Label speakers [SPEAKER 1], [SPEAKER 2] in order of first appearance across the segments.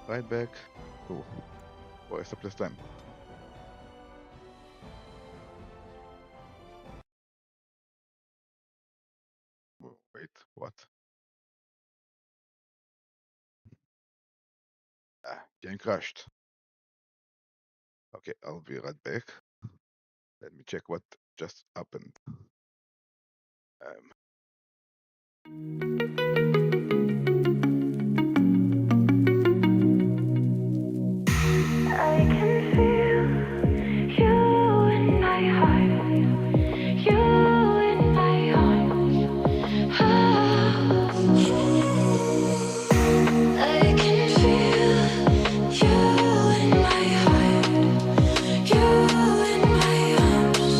[SPEAKER 1] Right back to Forest Plus time. Wait, what? Game crashed. Okay, I'll be right back. Let me check what just happened.
[SPEAKER 2] I can feel you in my heart, you in my arms. I can feel you in my heart, you in my arms.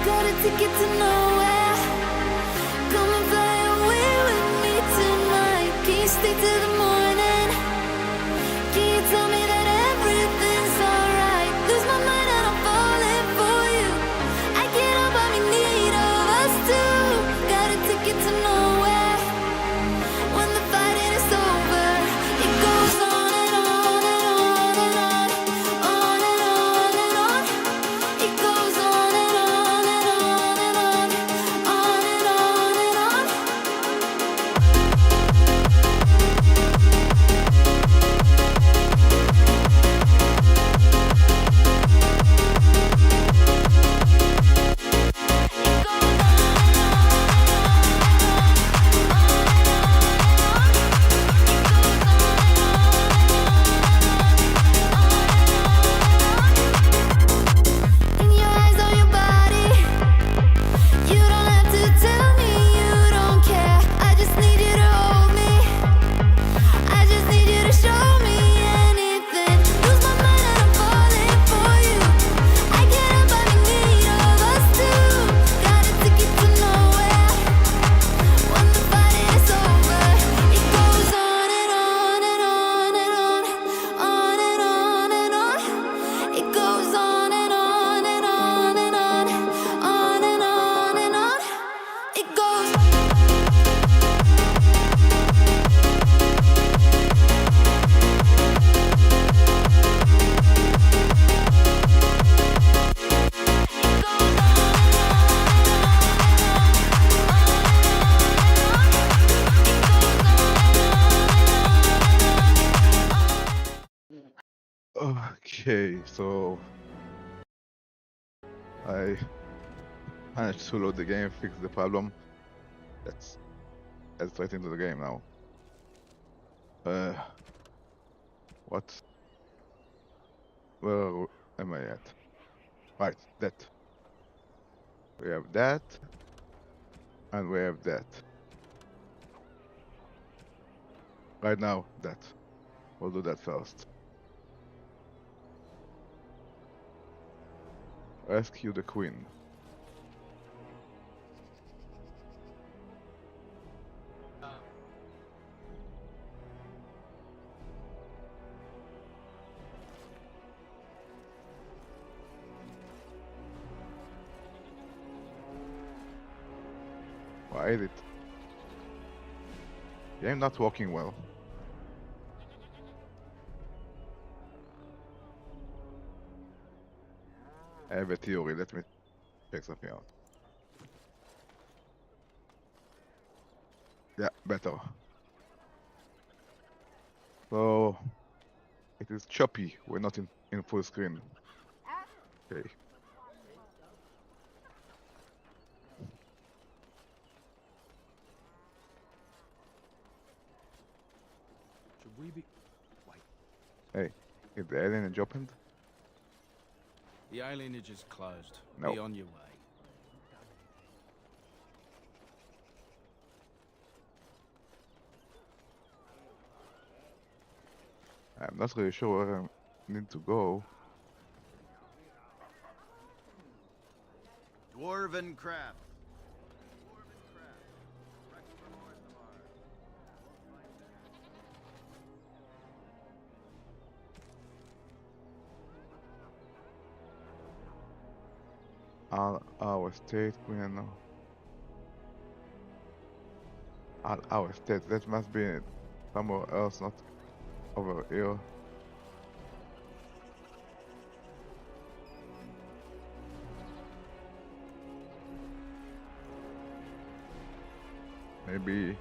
[SPEAKER 2] Got a ticket to nowhere. Come and fly away with me tonight. Can you stay till the morning? Can you tell me that everything's alright? Lose my mind and I'm falling for you. I can't help but be in need of us two. Got a ticket to nowhere. When the fighting is over, it goes on and on and on and on, on and on and on. It goes on and on and on and on, on and on and on. In your eyes, on your body, you don't have to tell me you don't care. I just need you to hold me. I just need you to show me anything. Lose my mind and I'm falling for you. I can't help but be in need of us two. Got a ticket to nowhere. When the fighting is over, it goes on and on and on and on, on and on and on. It goes on and on and on and on, on and on and on. It goes.
[SPEAKER 1] Okay, so I Managed to load the game, fix the problem. Let's head straight into the game now. What? Where am I at? Right, that. We have that. And we have that. Right now, that. We'll do that first. Rescue the queen. Why is it? Game not working well. I have a theory, let me check something out. Yeah, better. So it is choppy, we're not in full screen. Okay.
[SPEAKER 3] Should we be... Wait.
[SPEAKER 1] Hey, is the alienage opened?
[SPEAKER 3] The alienage is closed.
[SPEAKER 1] No.
[SPEAKER 3] Be on your way.
[SPEAKER 1] I'm not really sure where I need to go.
[SPEAKER 4] Dwarven crab.
[SPEAKER 1] Arl Estate, Queen. Arl Estate, that must be somewhere else, not over here. Maybe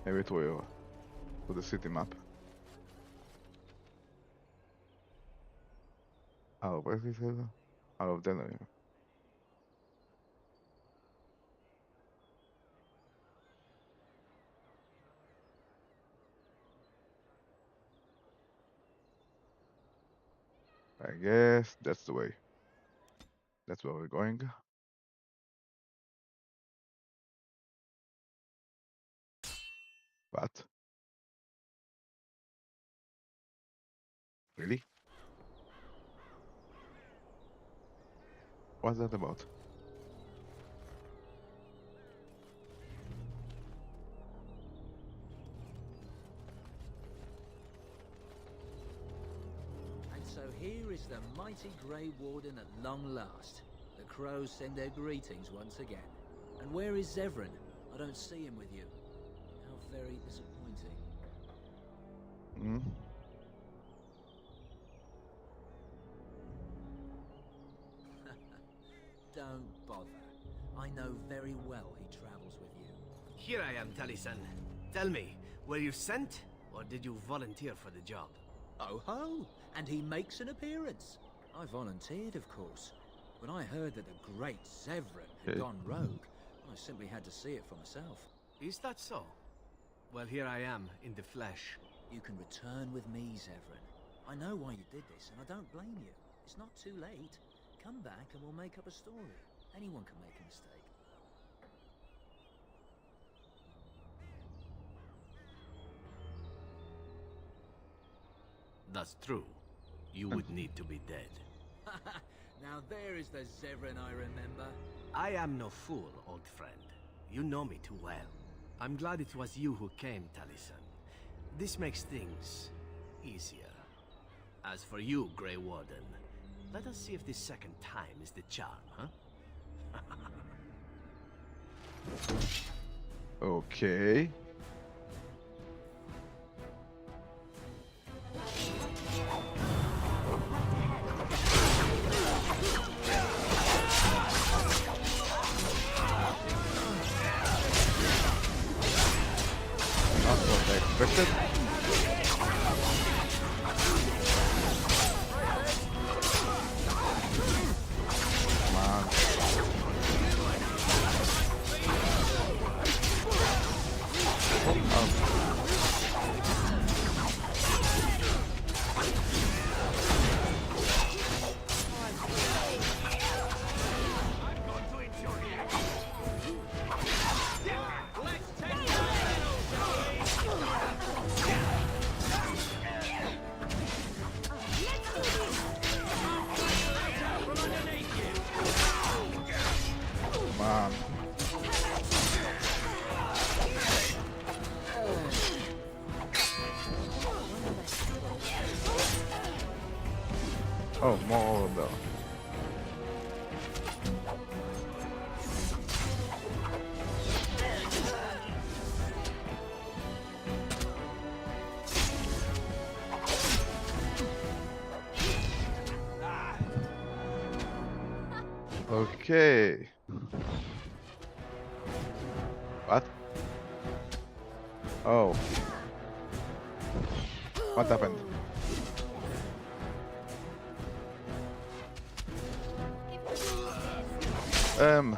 [SPEAKER 1] to the city map. Oh, where is this? Out of Denerim. I guess that's the way. That's where we're going. What? Really? What's that about?
[SPEAKER 5] And so here is the mighty Grey Warden at long last. The crows send their greetings once again. And where is Zevran? I don't see him with you. How very disappointing.
[SPEAKER 1] Hmm?
[SPEAKER 5] Don't bother. I know very well he travels with you.
[SPEAKER 6] Here I am, Taliesin. Tell me, were you sent, or did you volunteer for the job?
[SPEAKER 5] Oh ho! And he makes an appearance. I volunteered, of course. When I heard that the great Zevran had
[SPEAKER 1] Hey.
[SPEAKER 5] gone rogue, I simply had to see it for myself.
[SPEAKER 6] Is that so? Well, here I am, in the flesh.
[SPEAKER 5] You can return with me, Zevran. I know why you did this, and I don't blame you. It's not too late. Come back and we'll make up a story. Anyone can make a mistake.
[SPEAKER 6] That's true. You would need to be dead.
[SPEAKER 5] Now there is the Zevran I remember.
[SPEAKER 6] I am no fool, old friend. You know me too well. I'm glad it was you who came, Taliesin. This makes things easier. As for you, Grey Warden, let us see if this second time is the charm, huh?
[SPEAKER 1] Okay. Not what I expected. Oh, more over there. Okay. What? Oh. What happened? Um.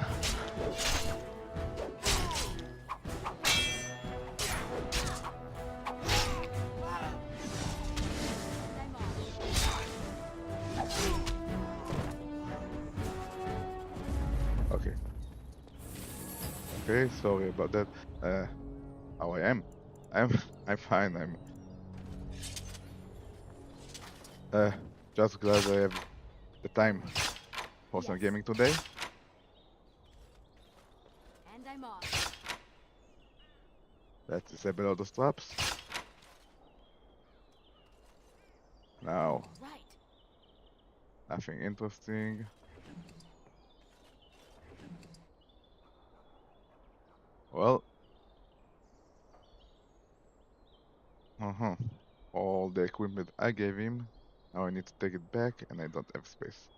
[SPEAKER 1] Okay. Okay, sorry about that. How I am? I'm fine. I'm just glad I have the time for some gaming today.
[SPEAKER 2] And I'm off.
[SPEAKER 1] Let's disable all the straps. Now,
[SPEAKER 2] Right.
[SPEAKER 1] nothing interesting. Well, all the equipment I gave him. Now I need to take it back, and I don't have space.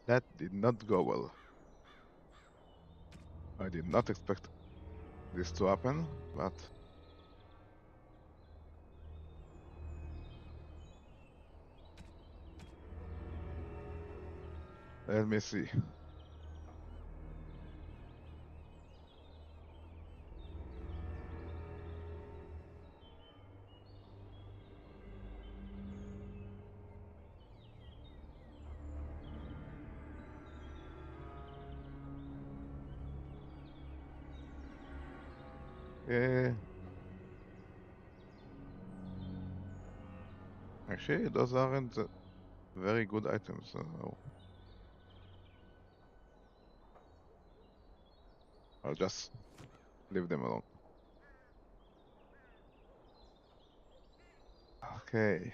[SPEAKER 1] That did not go well. I did not expect this to happen, but let me see. Yeah. Actually, those aren't very good items. So I'll just leave them alone. Okay.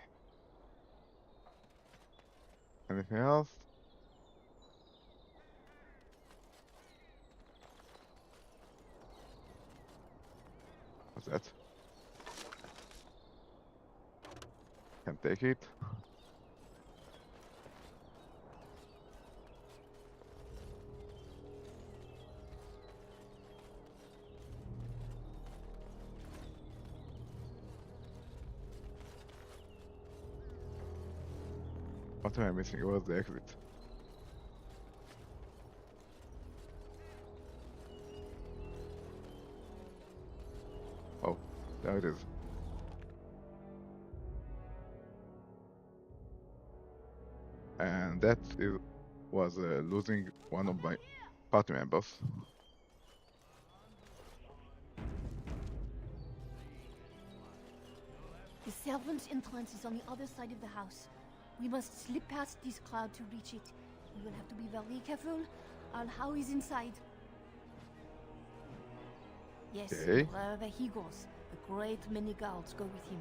[SPEAKER 1] Anything else? What's that? Can take it. What am I missing? Where's the exit? Oh, there it is. And that was losing one of my party members.
[SPEAKER 4] The servants' entrance is on the other side of the house. We must slip past this crowd to reach it. We will have to be very careful. Arl How is inside. Yes,
[SPEAKER 1] Okay.
[SPEAKER 4] wherever he goes, a great many guards go with him.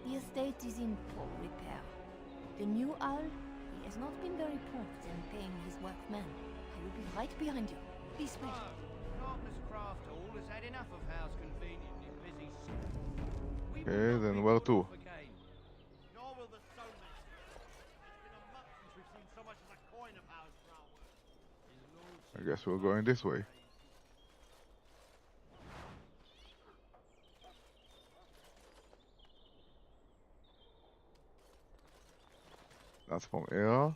[SPEAKER 4] The estate is in poor repair. The new Arl, he has not been very prompt in paying his workmen. He will be right behind you. This way.
[SPEAKER 7] Carpenter's Craft Hall has had enough of Howe's conveniently busy. We will
[SPEAKER 1] Okay,
[SPEAKER 7] not
[SPEAKER 1] then
[SPEAKER 7] be
[SPEAKER 1] where
[SPEAKER 7] put
[SPEAKER 1] to?
[SPEAKER 7] off again. Nor will the stonemasons. It's been a month since we've seen so much as a coin of Howe's crown work.
[SPEAKER 1] I guess we're going this way. That's from here.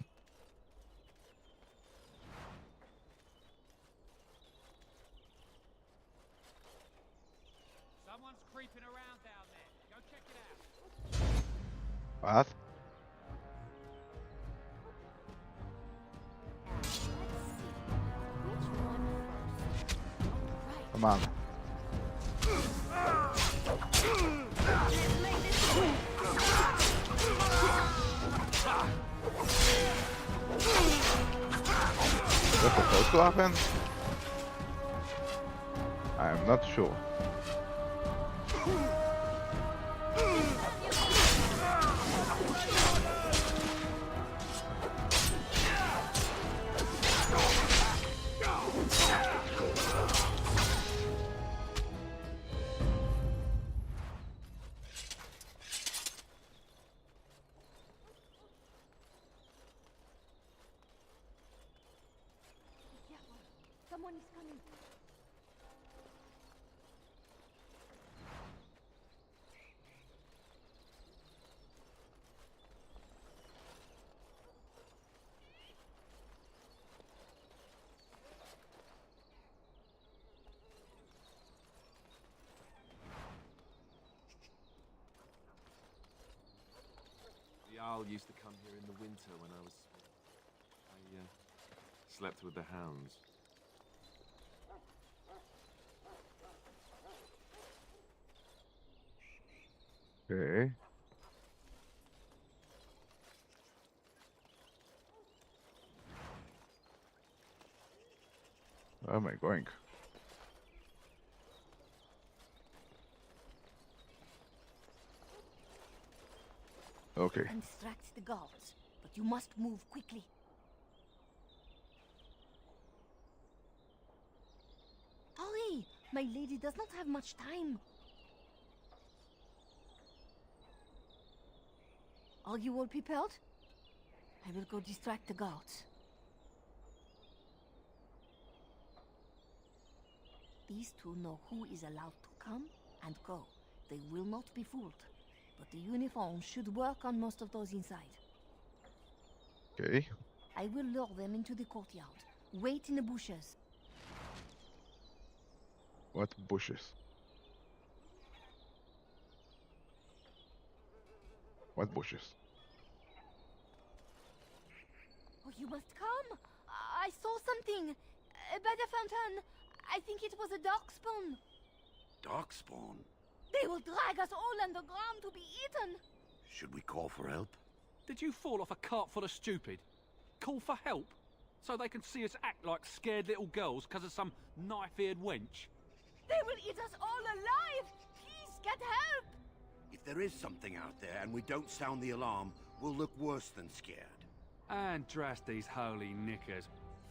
[SPEAKER 7] Someone's creeping around down there. Go check it out.
[SPEAKER 1] What?
[SPEAKER 4] Let's see. Which one first? Right.
[SPEAKER 1] Come on. to happen? I am not sure.
[SPEAKER 4] Someone is coming.
[SPEAKER 8] The owl used to come here in the winter when I slept with the hounds.
[SPEAKER 1] Okay. Where am I going? Okay.
[SPEAKER 4] And distract the guards, but you must move quickly. Hurry! My lady does not have much time. Are you all prepared? I will go distract the guards. These two know who is allowed to come and go. They will not be fooled. But the uniform should work on most of those inside.
[SPEAKER 1] Okay.
[SPEAKER 4] I will lure them into the courtyard. Wait in the bushes.
[SPEAKER 1] What bushes? What bushes?
[SPEAKER 4] Oh, you must come! I saw something! By the fountain! I think it was a darkspawn!
[SPEAKER 9] Darkspawn?
[SPEAKER 4] They will drag us all underground to be eaten!
[SPEAKER 9] Should we call for help?
[SPEAKER 3] Did you fall off a cart full of stupid? Call for help? So they can see us act like scared little girls because of some knife-eared wench?
[SPEAKER 4] They will eat us all alive! Please, get help!
[SPEAKER 9] If there is something out there and we don't sound the alarm, we'll look worse than scared.
[SPEAKER 3] And drast these holy knickers.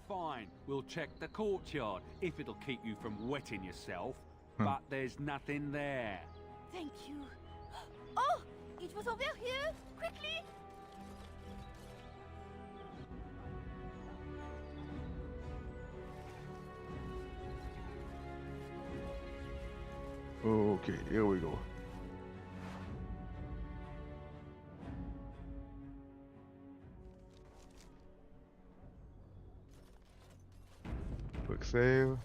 [SPEAKER 3] Fine, we'll check the courtyard, if it'll keep you from wetting yourself. But there's nothing there.
[SPEAKER 4] Thank you. Oh! It was over here! Quickly!
[SPEAKER 1] Okay, here we go. Quick save.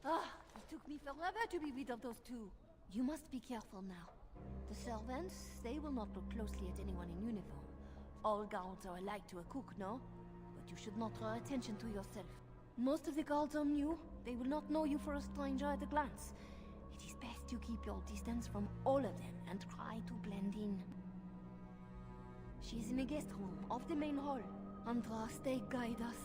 [SPEAKER 4] It took me forever to be rid of those two. You must be careful now. The servants, they will not look closely at anyone in uniform. All guards are alike to a cook, no? But you should not draw attention to yourself. Most of the guards are new. They will not know you for a stranger at a glance. It is best you keep your distance from all of them and try to blend in. She is in the guest room of the main hall. Andraste, guide us.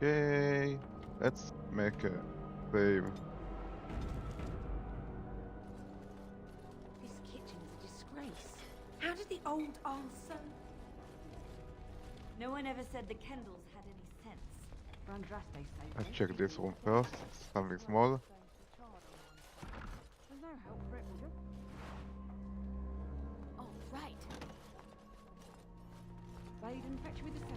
[SPEAKER 1] Okay. Let's make a save.
[SPEAKER 10] This kitchen is a disgrace. How did the old Arl so... No one ever said the Kendalls had any sense. Andraste saved
[SPEAKER 1] Let's check this room first. Something small.
[SPEAKER 10] There's no help for it, was there?
[SPEAKER 4] Oh, right.
[SPEAKER 10] Bade and fetch with the cellar.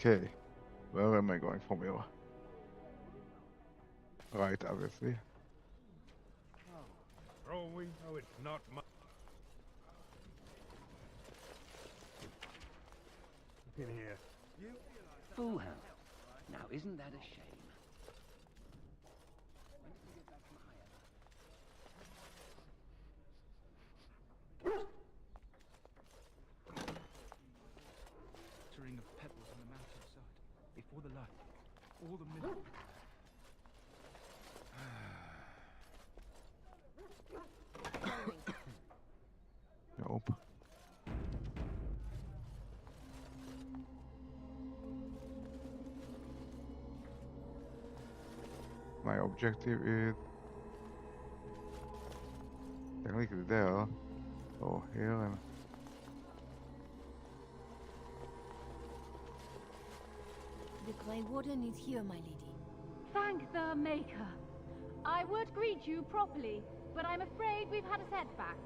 [SPEAKER 1] Okay. Where am I going from here? Right, obviously.
[SPEAKER 7] Throwing? Oh, it's not my... Look in here.
[SPEAKER 11] Full house. Now, isn't that a shame?
[SPEAKER 3] All the middle.
[SPEAKER 1] Nope. My objective is technically there. Oh, here and
[SPEAKER 4] The Grey Warden is here, my lady.
[SPEAKER 10] Thank the Maker. I would greet you properly, but I'm afraid we've had a setback.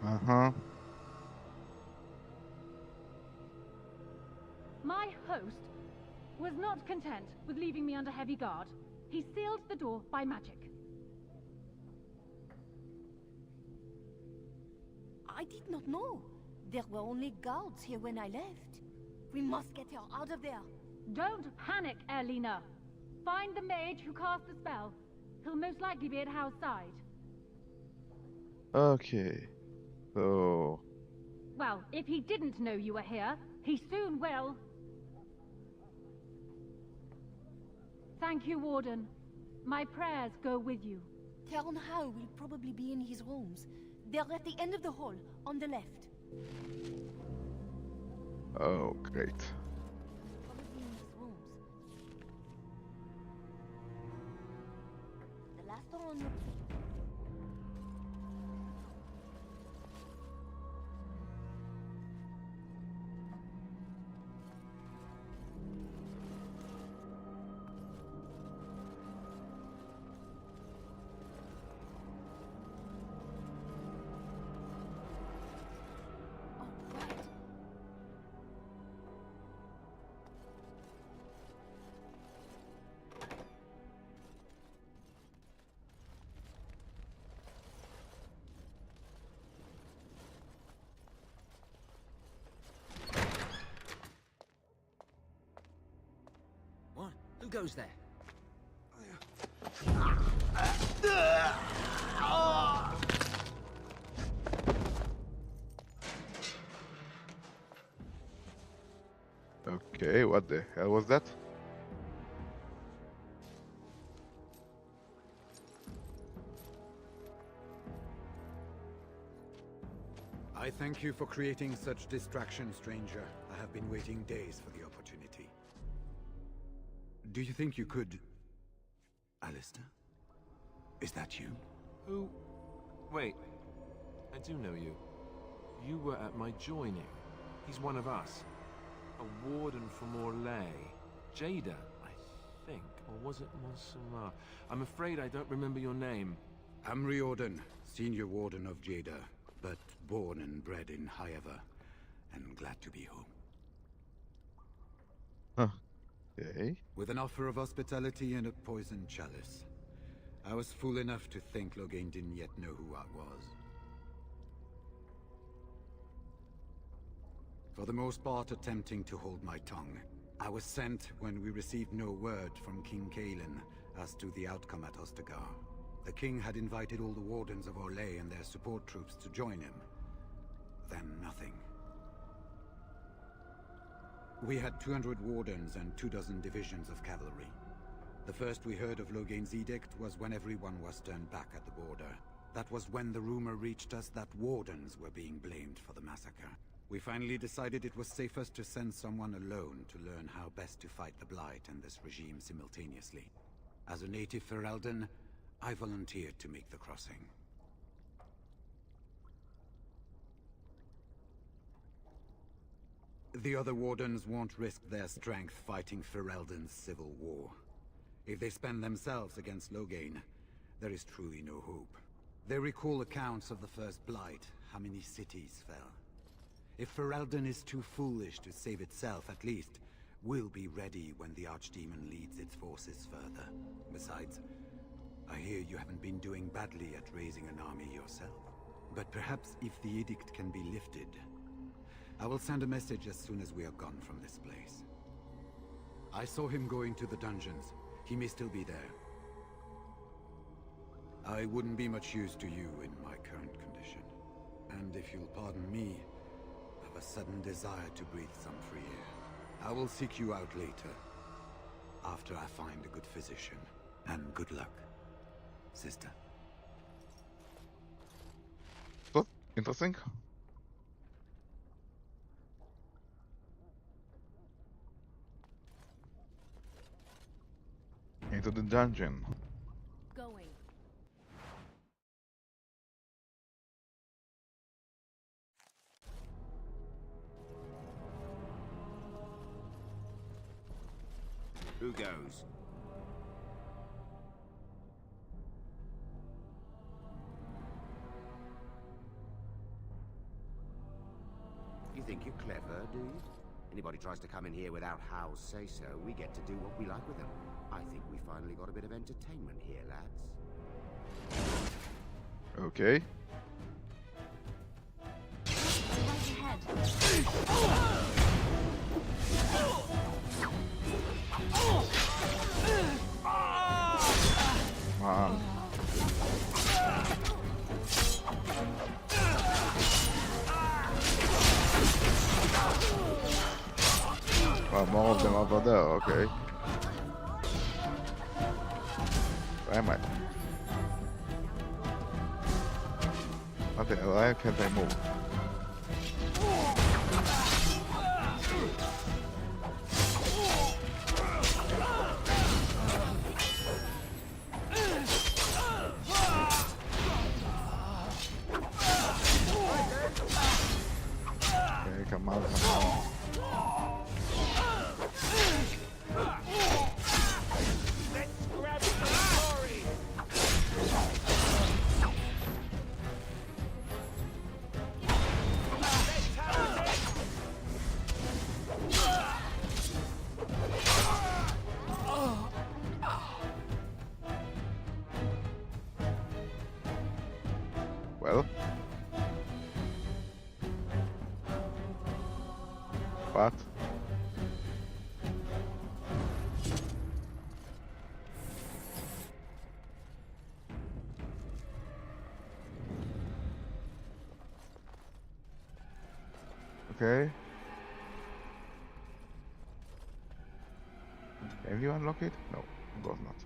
[SPEAKER 1] uh-huh.
[SPEAKER 10] My host was not content with leaving me under heavy guard. He sealed the door by magic.
[SPEAKER 4] I did not know. There were only guards here when I left. We must get her out of there.
[SPEAKER 10] Don't panic, Erlina. Find the mage who cast the spell. He'll most likely be at Howe's side.
[SPEAKER 1] Okay. So
[SPEAKER 10] Well, if he didn't know you were here, he soon will. Thank you, Warden. My prayers go with you.
[SPEAKER 4] Count Howe will probably be in his rooms. They're at the end of the hall, on the left.
[SPEAKER 1] oh great.
[SPEAKER 4] Probably in his rooms. The last door on your right.
[SPEAKER 5] What? Who goes there?
[SPEAKER 1] Okay, what the hell was that?
[SPEAKER 11] I thank you for creating such distraction, stranger. I have been waiting days for the opportunity. Do you think you could... Alistair? Is that you?
[SPEAKER 8] Who? Wait. I do know you. You were at my joining. He's one of us. A warden from Orlais. Jada, I think. Or was it Montserrat? I'm afraid I don't remember your name.
[SPEAKER 11] I'm Riordan, senior warden of Jada, but born and bred in Highever, and glad to be home.
[SPEAKER 1] Okay.
[SPEAKER 11] With an offer of hospitality and a poisoned chalice. I was fool enough to think Loghain didn't yet know who I was. For the most part, attempting to hold my tongue. I was sent when we received no word from King Kaelin as to the outcome at Ostagar. The king had invited all the wardens of Orlais and their support troops to join him. Then nothing. We had 200 wardens and 24 divisions of cavalry. The first we heard of Loghain's edict was when everyone was turned back at the border. That was when the rumor reached us that wardens were being blamed for the massacre. We finally decided it was safest to send someone alone to learn how best to fight the Blight and this regime simultaneously. As a native Ferelden, I volunteered to make the crossing. The other wardens won't risk their strength fighting Ferelden's civil war. If they spend themselves against Loghain, there is truly no hope. They recall accounts of the first Blight, how many cities fell. If Ferelden is too foolish to save itself, at least, we'll be ready when the Archdemon leads its forces further. Besides, I hear you haven't been doing badly at raising an army yourself. But perhaps if the edict can be lifted, I will send a message as soon as we are gone from this place. I saw him going to the dungeons. He may still be there. I wouldn't be much use to you in my current condition. And if you'll pardon me, I have a sudden desire to breathe some free air. I will seek you out later. After I find a good physician. And good luck, sister.
[SPEAKER 1] So, interesting. Into the dungeon.
[SPEAKER 4] Going.
[SPEAKER 9] Who goes? You think you're clever, do you? Anybody tries to come in here without Hal's say-so, we get to do what we like with them. I think we finally got a bit of entertainment here, lads.
[SPEAKER 1] Okay. More of them over there, okay. Where am I? Okay, why can't I move? Okay, come on, come on. Well, what? Okay. Can you unlock it? No, of course not.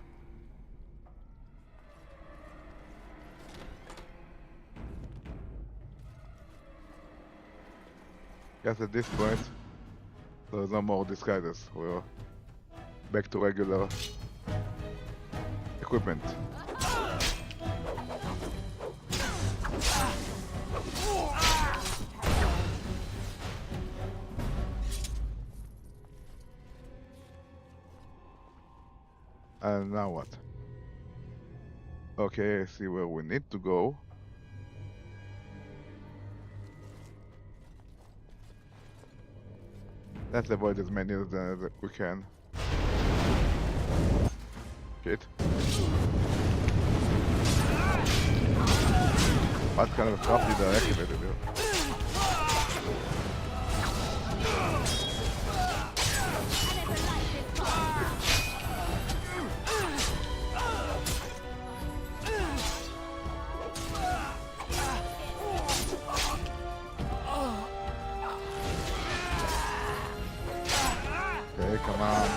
[SPEAKER 1] Guess at this point, there's no more disguises. We're back to regular equipment. And now what? Okay, I see where we need to go. Let's avoid as many as we can. Shit. What kind of stuff did I activate here? Okay, come on.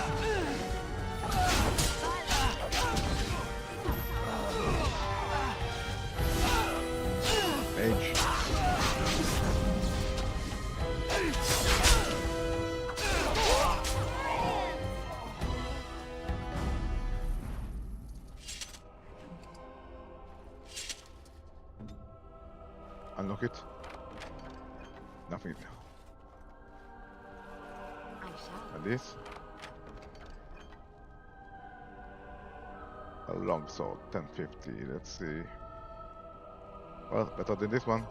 [SPEAKER 1] Age. Unlock it. Nothing. And this. A long sword, 1050. Let's see. Well, better than this one.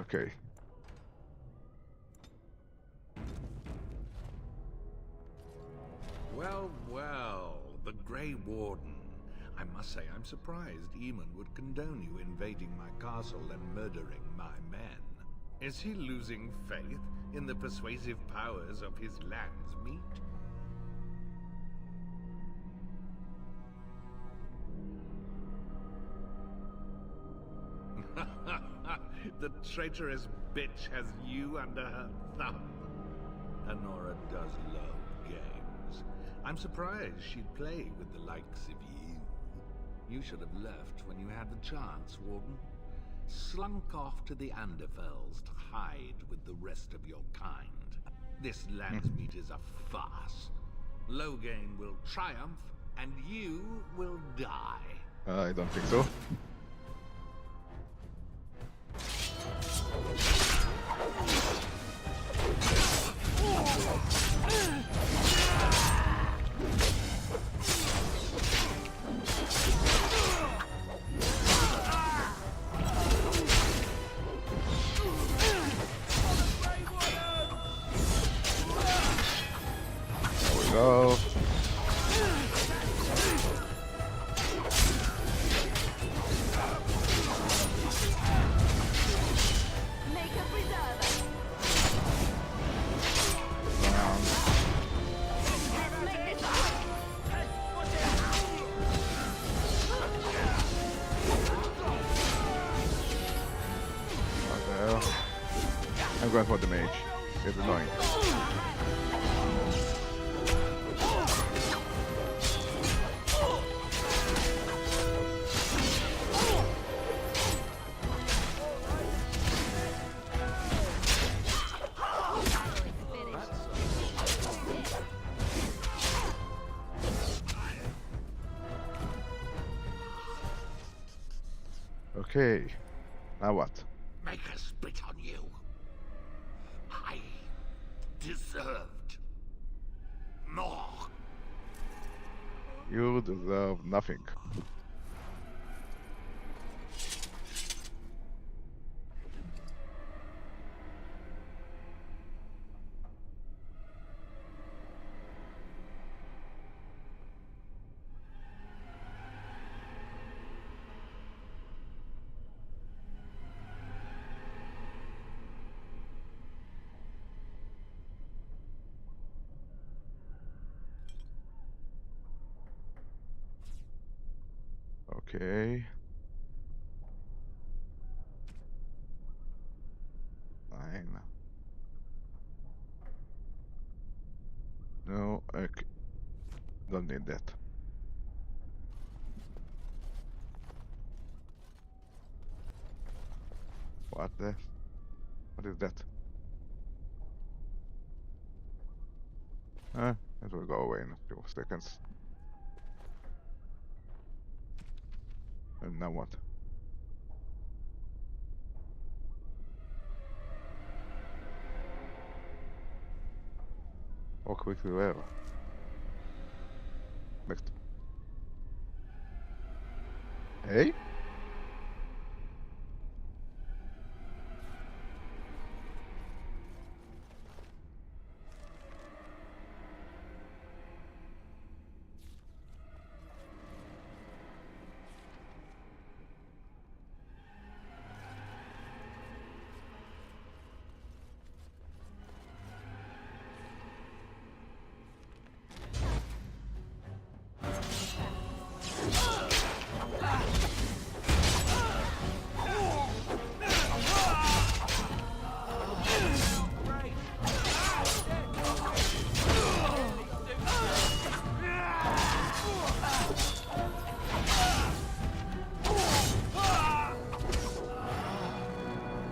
[SPEAKER 1] Okay.
[SPEAKER 12] Well, well, the Grey Warden. I must say I'm surprised Eamon would condone you invading my castle and murdering my men. Is he losing faith in the persuasive powers of his land's meat? The traitorous bitch has you under her thumb. Anora does love games. I'm surprised she'd play with the likes of you. You should have left when you had the chance, Warden. Slunk off to the Anderfells to hide with the rest of your kind. This land's meat is a farce. Loghain will triumph, and you will die.
[SPEAKER 1] I don't think so. There we go. I'm going for the mage. It's annoying. Okay. Now what?
[SPEAKER 12] Make her spit on you. I deserved more.
[SPEAKER 1] You deserve nothing. Okay. Fine. No, okay. Don't need that. What is that? It will go away in a few seconds. And now what? Or quickly wherever. Next. Hey?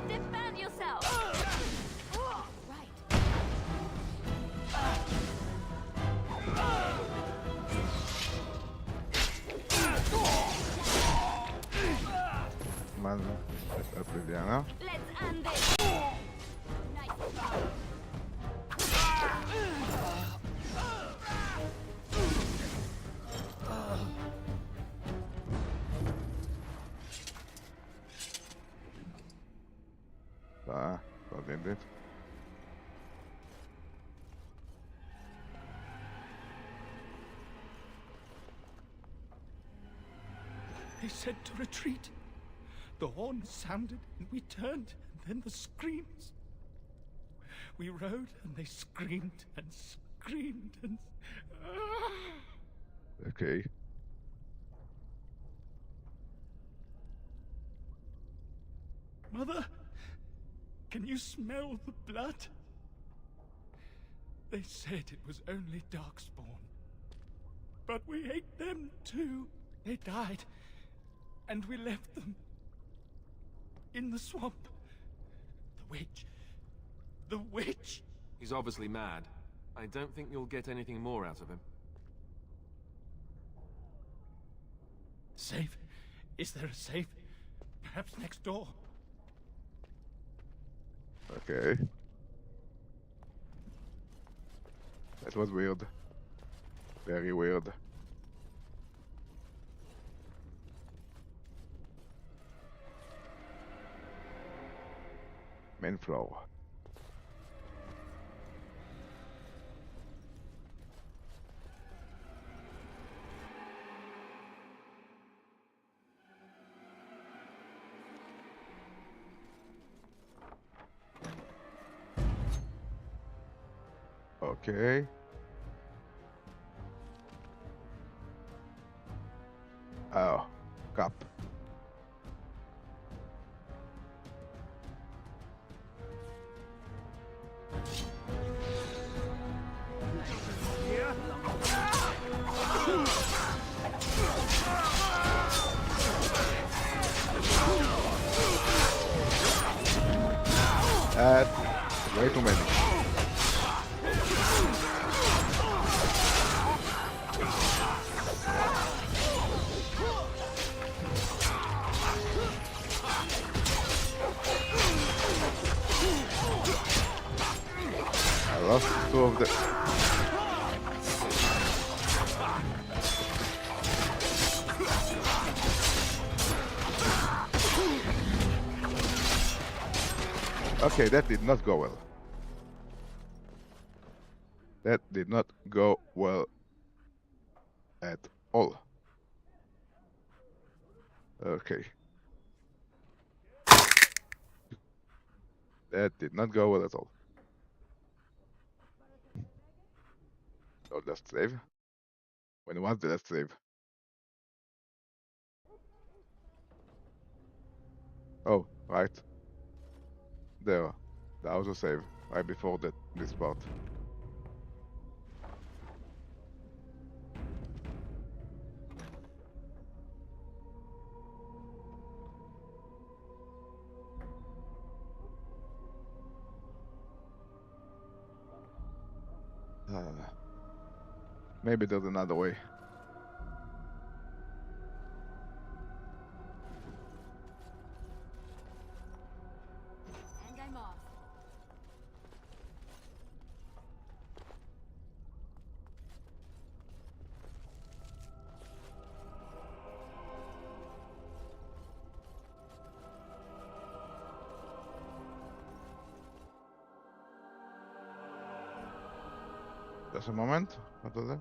[SPEAKER 4] Defend yourself! Right.
[SPEAKER 1] Man, Obliviana.
[SPEAKER 4] Let's end this! Nice.
[SPEAKER 1] Not in it.
[SPEAKER 13] They said to retreat. The horn sounded and we turned, and then the screams. We rode and they screamed and screamed and...
[SPEAKER 1] Okay.
[SPEAKER 13] Mother, can you smell the blood? They said it was only Darkspawn. But we ate them too. They died, and we left them in the swamp. The witch. The witch!
[SPEAKER 8] He's obviously mad. I don't think you'll get anything more out of him.
[SPEAKER 13] Safe? Is there a safe? Perhaps next door?
[SPEAKER 1] Okay. That was weird. Very weird. Main floor. Okay. Oh, cup. Way too many. I lost two of them. Okay, that did not go well. That did not go well at all. Okay. That did not go well at all. So last save. When was the last save? Oh, right. There. The auto save. Right before this part. Maybe there's another way.
[SPEAKER 4] And I'm off.
[SPEAKER 1] Just a moment. What was that?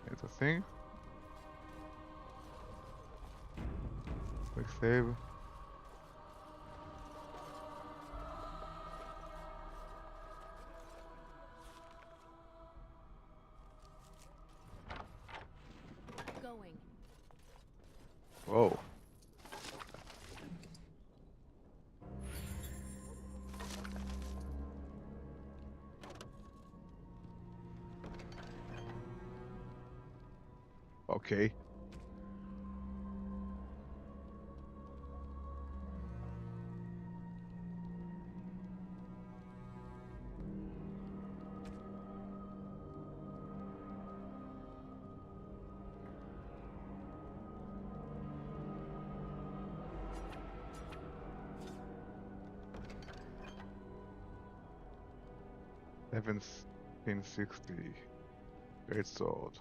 [SPEAKER 1] Interesting. Quick save.
[SPEAKER 4] Going.
[SPEAKER 1] Whoa. Okay. $1760. Great sword.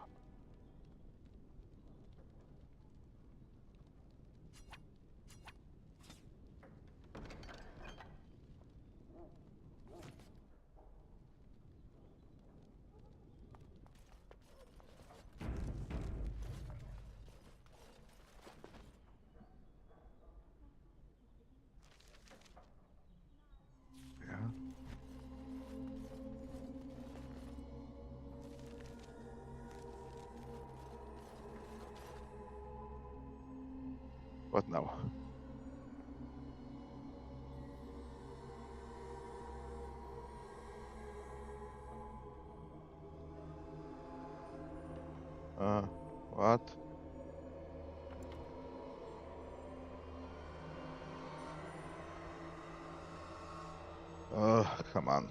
[SPEAKER 1] Yeah. What now? What? Come on.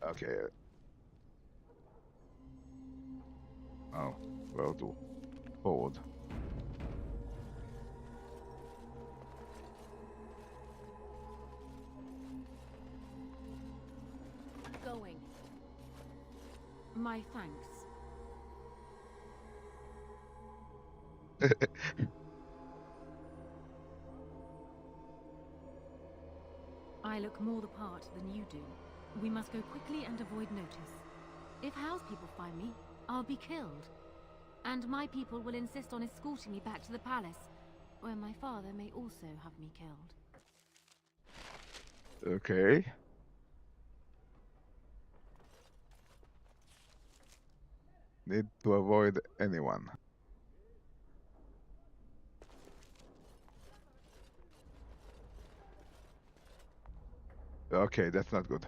[SPEAKER 1] Okay. Oh, well, do forward.
[SPEAKER 10] Going. My thanks. I look more the part than you do. We must go quickly and avoid notice. If House people find me, I'll be killed. And my people will insist on escorting me back to the palace, where my father may also have me killed.
[SPEAKER 1] Okay. Need to avoid anyone. Okay, that's not good.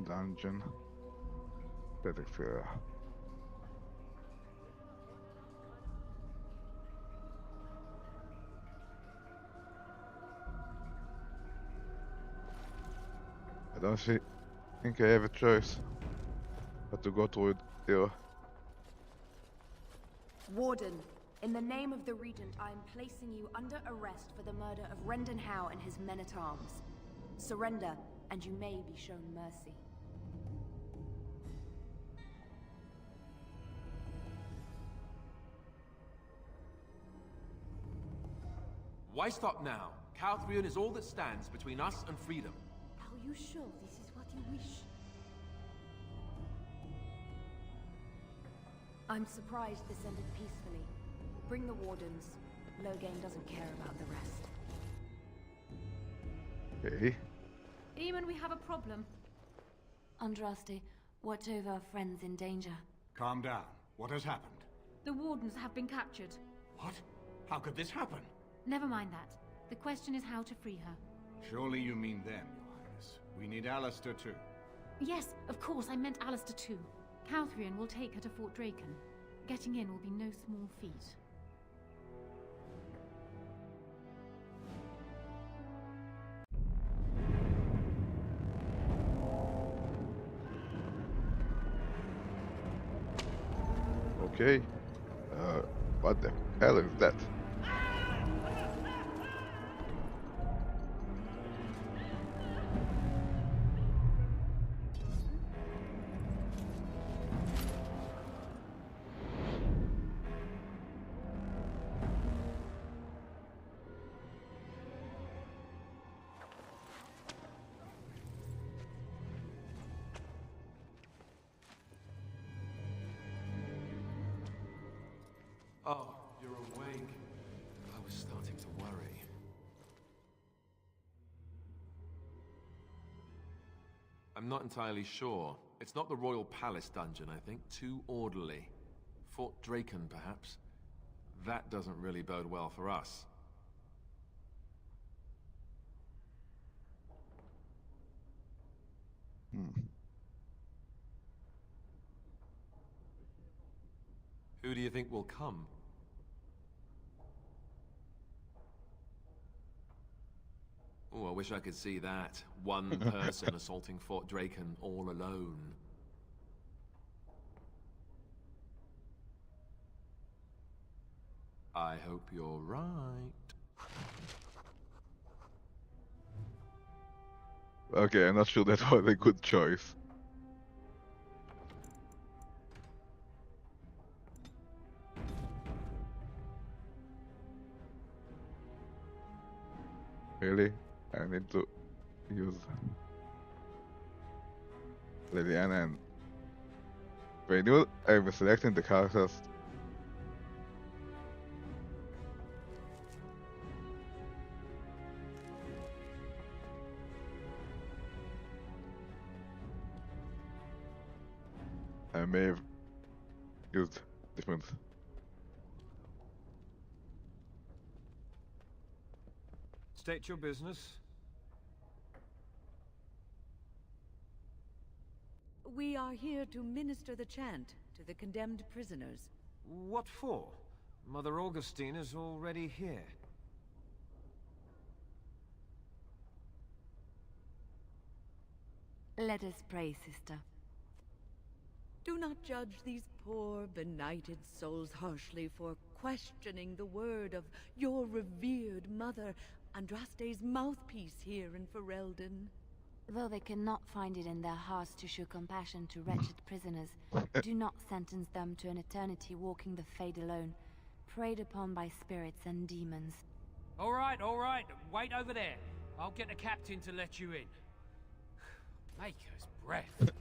[SPEAKER 1] Dungeon. Detective. I don't think I have a choice but to go through it here.
[SPEAKER 14] Warden, in the name of the Regent, I am placing you under arrest for the murder of Rendon Howe and his men-at-arms. Surrender, and you may be shown mercy.
[SPEAKER 8] Why stop now? Calthrion is all that stands between us and freedom.
[SPEAKER 14] Are you sure this is what you wish? I'm surprised this ended peacefully. Bring the wardens. Loghain doesn't care about the rest.
[SPEAKER 1] Okay.
[SPEAKER 10] Eamon, we have a problem.
[SPEAKER 4] Andraste, watch over our friends in danger.
[SPEAKER 15] Calm down. What has happened?
[SPEAKER 10] The wardens have been captured.
[SPEAKER 15] What? How could this happen?
[SPEAKER 10] Never mind that. The question is how to free her.
[SPEAKER 15] Surely you mean them, Your Highness. We need Alistair too.
[SPEAKER 10] Yes, of course, I meant Alistair too. Calthrion will take her to Fort Draken. Getting in will be no small feat.
[SPEAKER 1] Okay. What the hell is that?
[SPEAKER 8] Oh, you're awake. I was starting to worry. I'm not entirely sure. It's not the Royal Palace dungeon, I think. Too orderly. Fort Draken, perhaps. That doesn't really bode well for us. Who do you think will come? Oh, I wish I could see that. One person assaulting Fort Draken all alone. I hope you're right.
[SPEAKER 1] Okay, I'm not sure that was a good choice. Really? I need to use Liliana and Renewal. I'm selecting the characters. I may have used different.
[SPEAKER 16] State your business.
[SPEAKER 17] We are here to minister the chant to the condemned prisoners.
[SPEAKER 16] What for? Mother Augustine is already here.
[SPEAKER 10] Let us pray, sister.
[SPEAKER 17] Do not judge these poor, benighted souls harshly for questioning the word of your revered mother, Andraste's mouthpiece here in Ferelden.
[SPEAKER 10] Though they cannot find it in their hearts to show compassion to wretched prisoners, do not sentence them to an eternity walking the fade alone, preyed upon by spirits and demons.
[SPEAKER 3] All right. Wait over there. I'll get the captain to let you in. Maker's breath.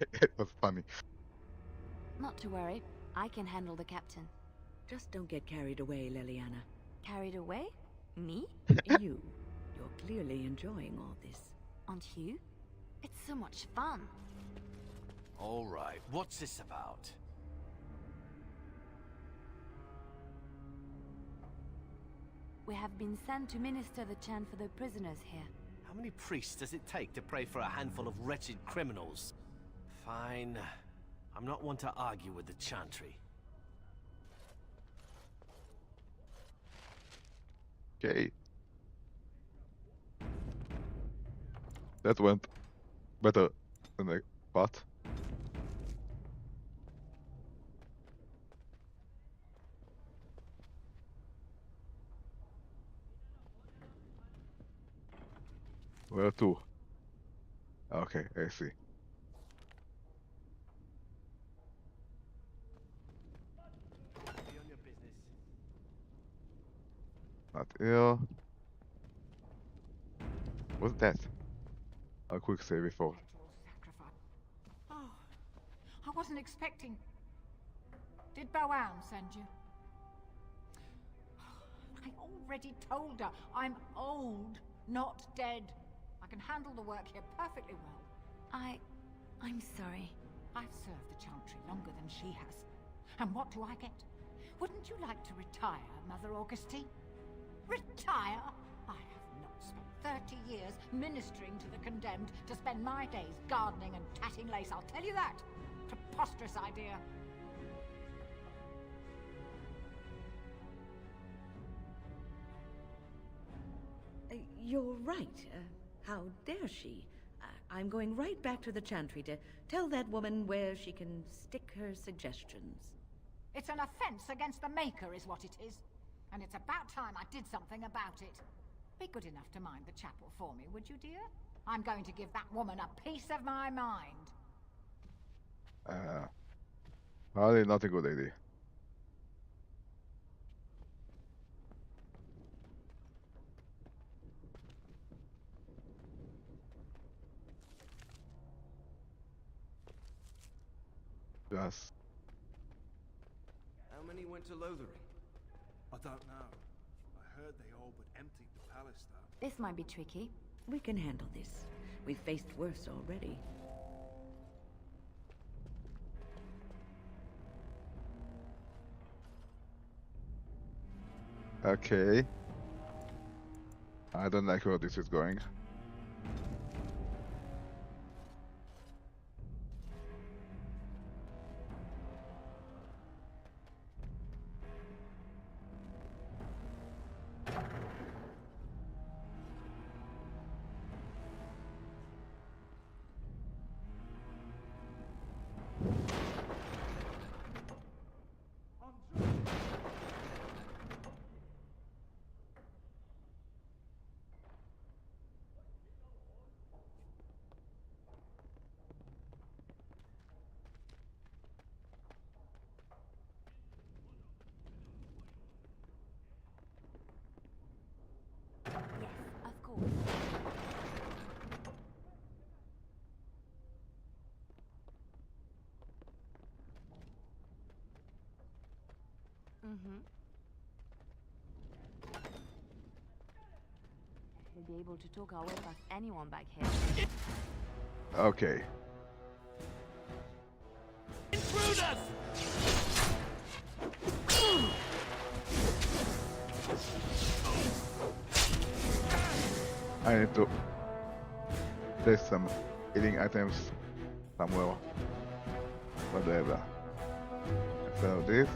[SPEAKER 1] It was funny.
[SPEAKER 10] Not to worry. I can handle the captain.
[SPEAKER 17] Just don't get carried away, Liliana.
[SPEAKER 10] Carried away? Me?
[SPEAKER 17] You. You're clearly enjoying all this.
[SPEAKER 10] Aren't you? It's so much fun.
[SPEAKER 6] All right, what's this about?
[SPEAKER 10] We have been sent to minister the chant for the prisoners here.
[SPEAKER 6] How many priests does it take to pray for a handful of wretched criminals? Fine. I'm not one to argue with the chantry.
[SPEAKER 1] Okay. That went better than I thought. Where to? Okay, I see. Not here. What's that? A quick save before.
[SPEAKER 18] Oh, I wasn't expecting. Did Boam send you? I already told her I'm old, not dead. I can handle the work here perfectly well.
[SPEAKER 10] I'm sorry.
[SPEAKER 18] I've served the Chantry longer than she has. And what do I get? Wouldn't you like to retire, Mother Augustine? Retire? I have not spent 30 years ministering to the condemned to spend my days gardening and tatting lace, I'll tell you that. Preposterous idea.
[SPEAKER 17] You're right. How dare she? I'm going right back to the Chantry to tell that woman where she can stick her suggestions.
[SPEAKER 18] It's an offense against the Maker is what it is. And it's about time I did something about it. Be good enough to mind the chapel for me, would you, dear? I'm going to give that woman a piece of my mind.
[SPEAKER 1] Probably not a good idea. Just
[SPEAKER 19] many went to Lothering?
[SPEAKER 15] I don't know. I heard they all but emptied the palace, though.
[SPEAKER 14] This might be tricky.
[SPEAKER 17] We can handle this. We've faced worse already.
[SPEAKER 1] Okay. I don't like where this is going.
[SPEAKER 14] Of course. We'll be able to talk our way past anyone back here.
[SPEAKER 1] Okay.
[SPEAKER 2] Intruders!
[SPEAKER 1] I need to place some healing items somewhere. Whatever. Instead of this.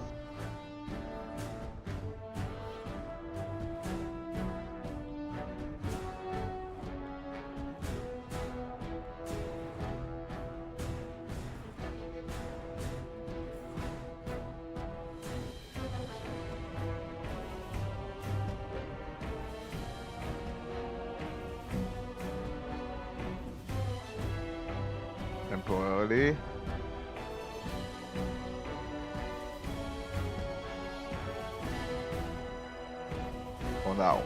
[SPEAKER 1] Temporarily. For now.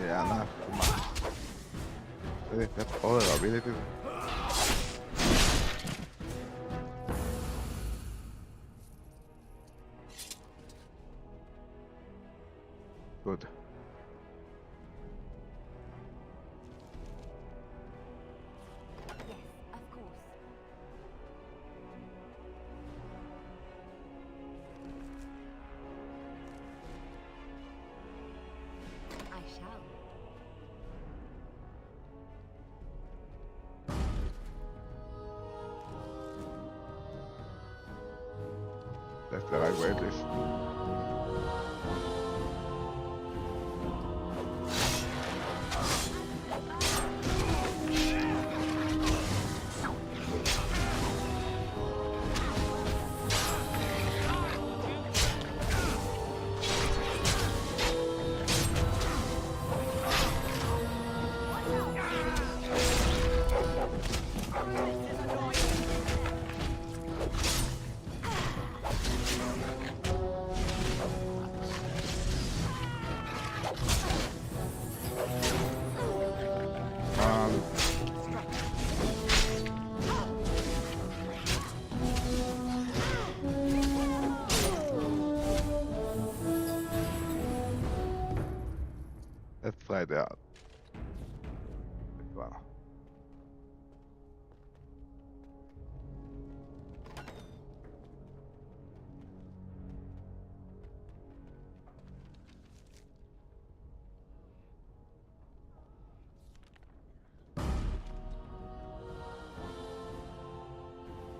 [SPEAKER 1] Yeah, nah, come on. That's all our abilities. Good.
[SPEAKER 14] Yes, of course. I shall.
[SPEAKER 1] That's the right way at least. Let's try that. one.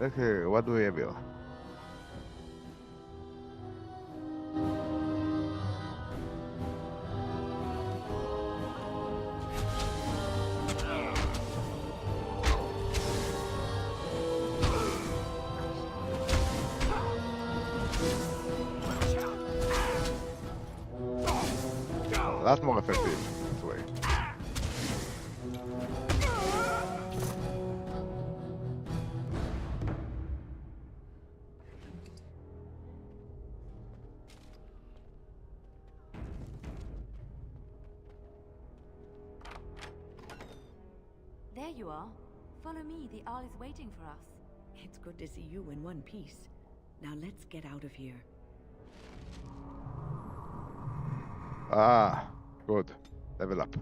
[SPEAKER 1] Okay, what do we have here? That's more effective this way.
[SPEAKER 14] There you are. Follow me, the Arl is waiting for us.
[SPEAKER 17] It's good to see you in one piece. Now let's get out of here.
[SPEAKER 1] Ah, good. Level up.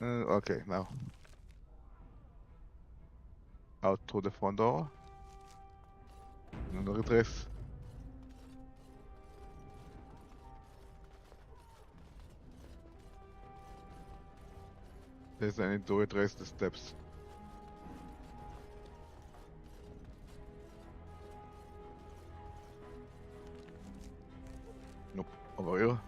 [SPEAKER 1] Okay, now. Out through the front door. And retrace. There's I need to retrace the steps. Nope, over here.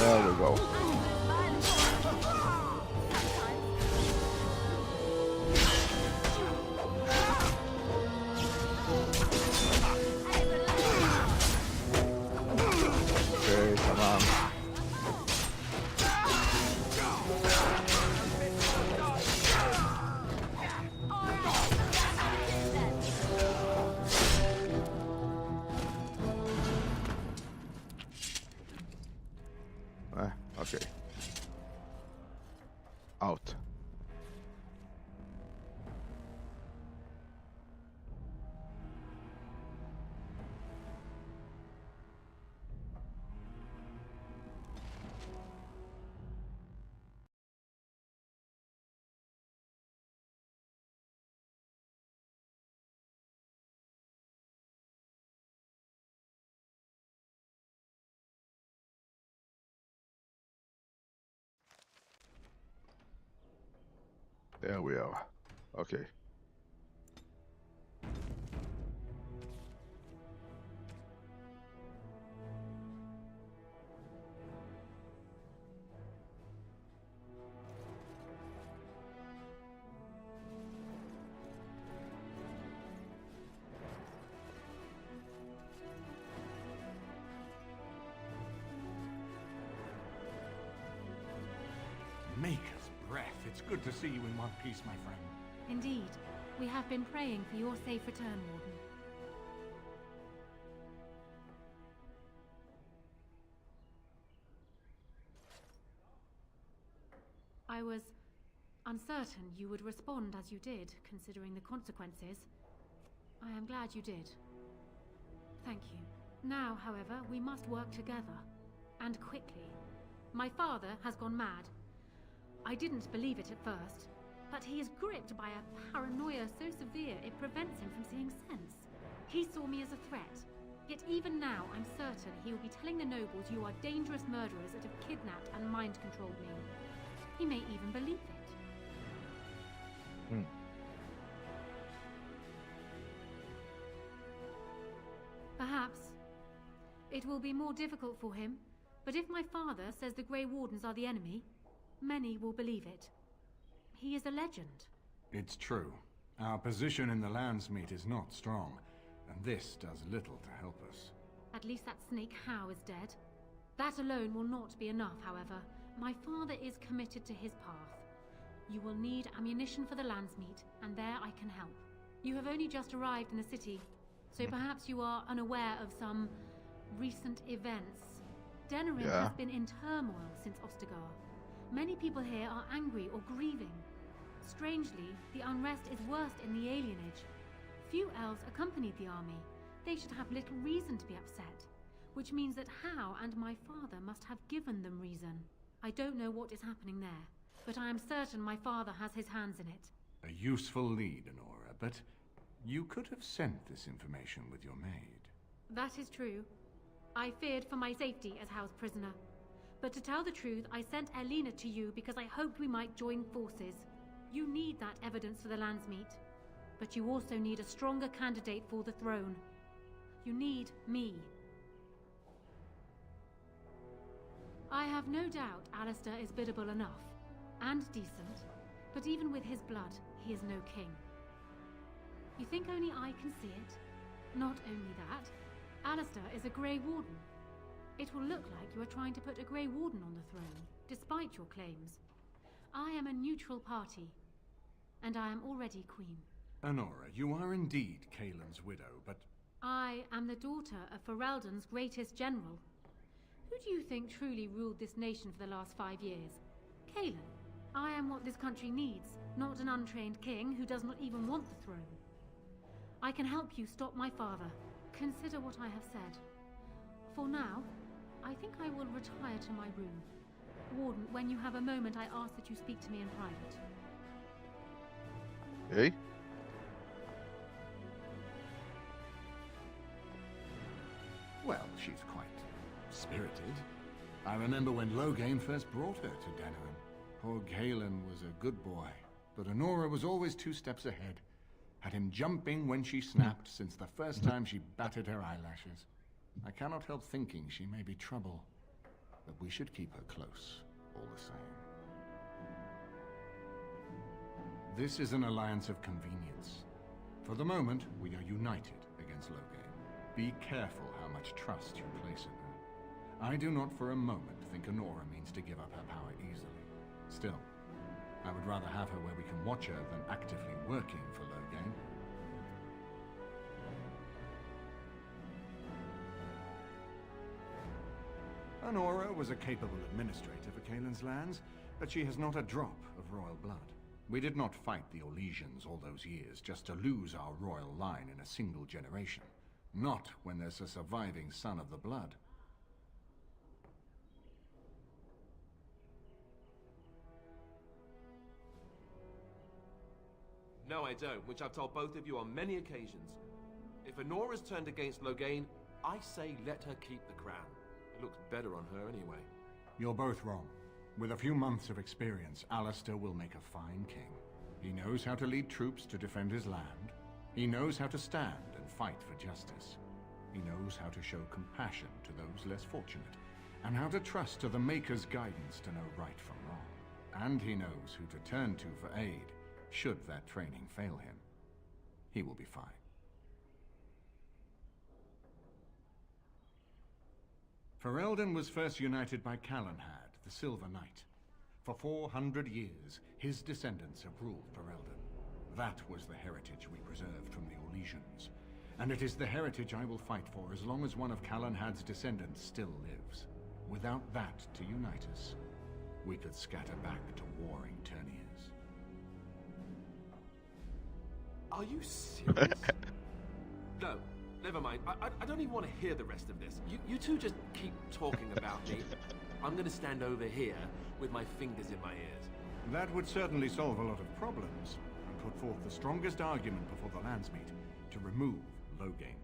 [SPEAKER 1] There we go. Okay, come on. Okay. Out. There we are. Okay.
[SPEAKER 13] Maker's breath. It's good to see you in one piece, my friend.
[SPEAKER 10] Indeed. We have been praying for your safe return, Warden. I was uncertain you would respond as you did, considering the consequences. I am glad you did. Thank you. Now, however, we must work together. And quickly. My father has gone mad. I didn't believe it at first, but he is gripped by a paranoia so severe it prevents him from seeing sense. He saw me as a threat. Yet even now, I'm certain he will be telling the nobles you are dangerous murderers that have kidnapped and mind-controlled me. He may even believe it. Perhaps. It will be more difficult for him, but if my father says the Grey Wardens are the enemy, many will believe it. He is a legend.
[SPEAKER 19] It's true. Our position in the Landsmeet is not strong, and this does little to help us.
[SPEAKER 10] At least that snake Howe is dead. That alone will not be enough, however. My father is committed to his path. You will need ammunition for the Landsmeet, and there I can help. You have only just arrived in the city, so perhaps you are unaware of some recent events. Denerim has been in turmoil since Ostagar. Many people here are angry or grieving. Strangely, the unrest is worst in the Alienage. Few elves accompanied the army. They should have little reason to be upset, which means that Howe and my father must have given them reason. I don't know what is happening there, but I am certain my father has his hands in it.
[SPEAKER 19] A useful lead, Anora, but you could have sent this information with your maid.
[SPEAKER 10] That is true. I feared for my safety as Howe's prisoner. But to tell the truth, I sent Alienage to you because I hoped we might join forces. You need that evidence for the Landsmeet. But you also need a stronger candidate for the throne. You need me. I have no doubt Alistair is biddable enough, and decent, but even with his blood, he is no king. You think only I can see it? Not only that, Alistair is a Grey Warden. It will look like you are trying to put a Grey Warden on the throne, despite your claims. I am a neutral party, and I am already queen.
[SPEAKER 19] Anora, you are indeed Kaelin's widow, but...
[SPEAKER 10] I am the daughter of Ferelden's greatest general. Who do you think truly ruled this nation for the last 5 years? Kaelin. I am what this country needs, not an untrained king who does not even want the throne. I can help you stop my father. Consider what I have said. For now, I think I will retire to my room. Warden, when you have a moment, I ask that you speak to me in private.
[SPEAKER 1] Hey?
[SPEAKER 19] Well, she's quite spirited. I remember when Loghain first brought her to Denerim. Poor Kaelin was a good boy, but Anora was always 2 steps ahead. Had him jumping when she snapped since the first time she batted her eyelashes. I cannot help thinking she may be trouble, but we should keep her close, all the same. This is an alliance of convenience. For the moment, we are united against Loghain. Be careful how much trust you place in her. I do not for a moment think Anora means to give up her power easily. Still, I would rather have her where we can watch her than actively working for Loghain. Anora was a capable administrator for Kaelin's lands, but she has not a drop of royal blood. We did not fight the Orlesians all those years just to lose our royal line in a single generation. Not when there's a surviving son of the blood.
[SPEAKER 8] No, I don't, which I've told both of you on many occasions. If Anora's turned against Loghain, I say let her keep the crown. It looks better on her anyway.
[SPEAKER 19] You're both wrong. With a few months of experience, Alistair will make a fine king. He knows how to lead troops to defend his land. He knows how to stand and fight for justice. He knows how to show compassion to those less fortunate, and how to trust to the Maker's guidance to know right from wrong. And he knows who to turn to for aid, should that training fail him. He will be fine. Ferelden was first united by Calenhad, the Silver Knight. For 400 years, his descendants have ruled Ferelden. That was the heritage we preserved from the Orlesians. And it is the heritage I will fight for as long as one of Calenhad's descendants still lives. Without that to unite us, we could scatter back to warring Turniers.
[SPEAKER 8] Are you serious? No, never mind. I don't even want to hear the rest of this. You two just keep talking about me. I'm going to stand over here with my fingers in my ears.
[SPEAKER 19] That would certainly solve a lot of problems, and put forth the strongest argument before the Landsmeet to remove Loghain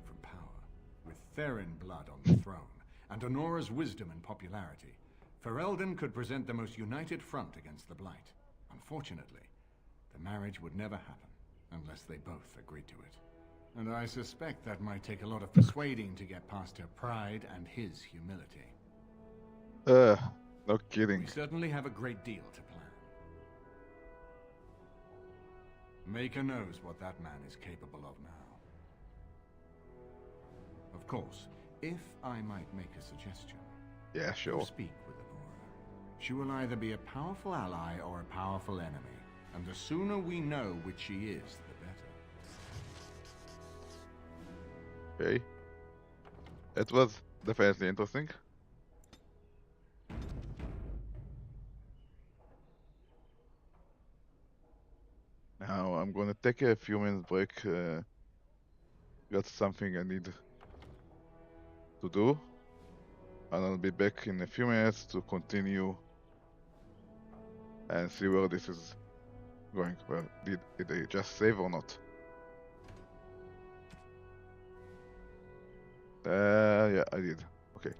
[SPEAKER 19] With Therin blood on the throne, and Anora's wisdom and popularity, Ferelden could present the most united front against the Blight. Unfortunately, the marriage would never happen, unless they both agreed to it. And I suspect that might take a lot of persuading to get past her pride and his humility.
[SPEAKER 1] No kidding.
[SPEAKER 19] We certainly have a great deal to plan. Maker knows what that man is capable of now. Of course, if I might make a suggestion.
[SPEAKER 1] Yeah, sure.
[SPEAKER 19] You speak with Anora. She will either be a powerful ally or a powerful enemy. And the sooner we know which she is, the better.
[SPEAKER 1] Okay. It was definitely interesting. Now I'm gonna take a few minutes break. Got something I need to do. And I'll be back in a few minutes to continue and see where this is going. Well, did I just save or not? Yeah, I did. Okay.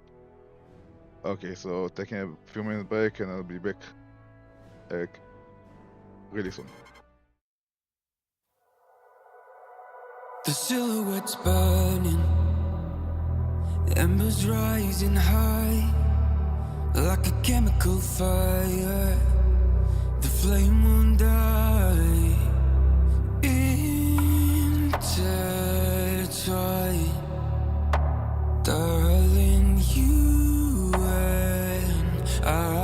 [SPEAKER 1] Okay, so taking a few minutes break and I'll be back really soon.
[SPEAKER 2] The silhouette's burning, the embers rising high, like a chemical fire. The flame won't die. Intertwine, darling, you and I.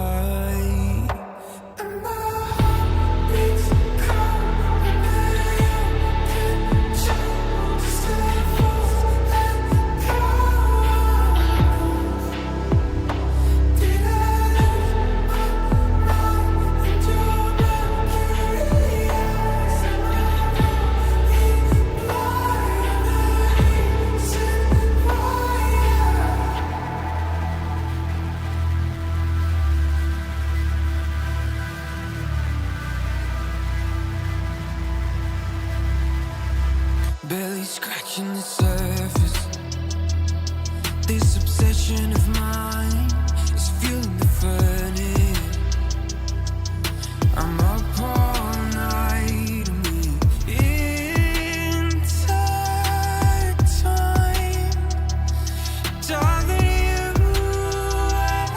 [SPEAKER 2] Barely scratching the surface. This obsession of mine is fueling the furnace. I'm up all night and we intertwine. Darling, you and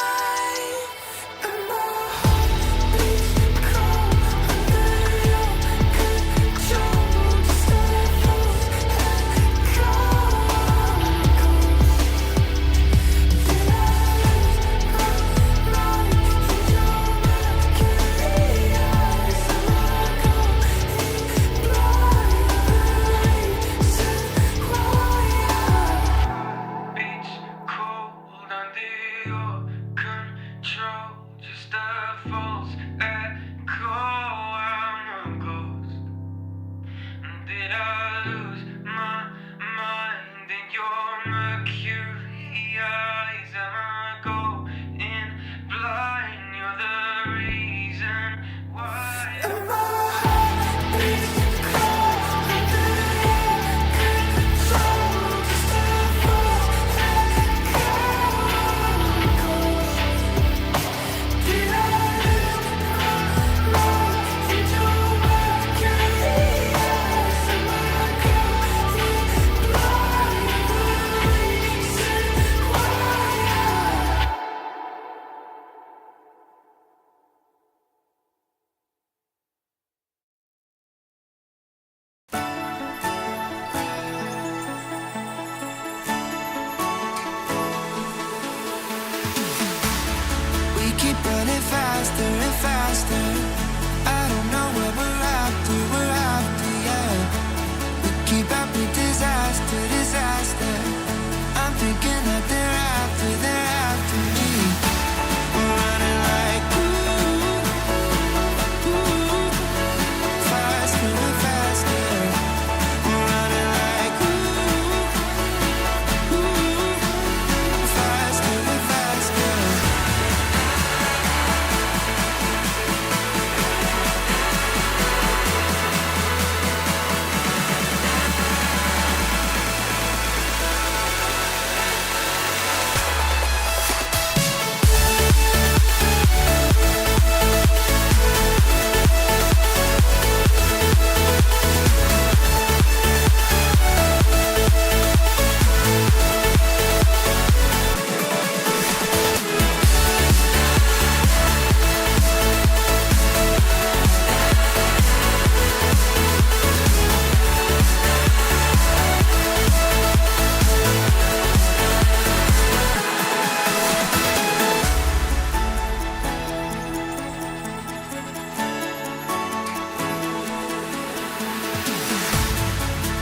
[SPEAKER 2] I. And my heart beats cold under your control. Just let it flow and go. Did I lose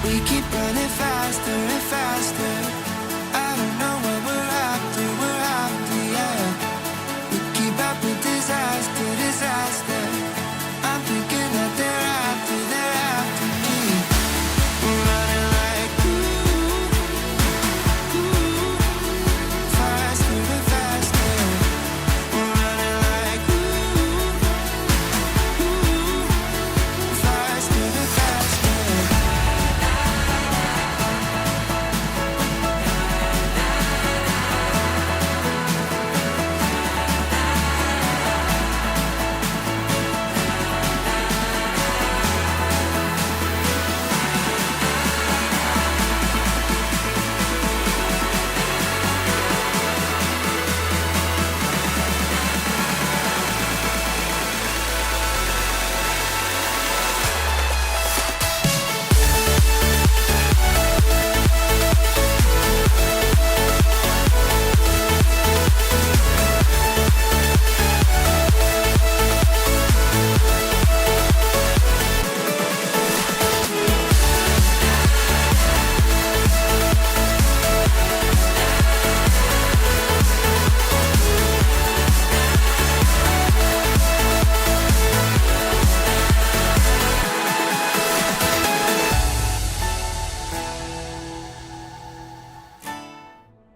[SPEAKER 2] We keep running faster and faster. I don't know what we're after, yeah. We keep up with disaster, disaster. I'm thinking that they're after me. We're running like faster and faster. We're running like faster and faster.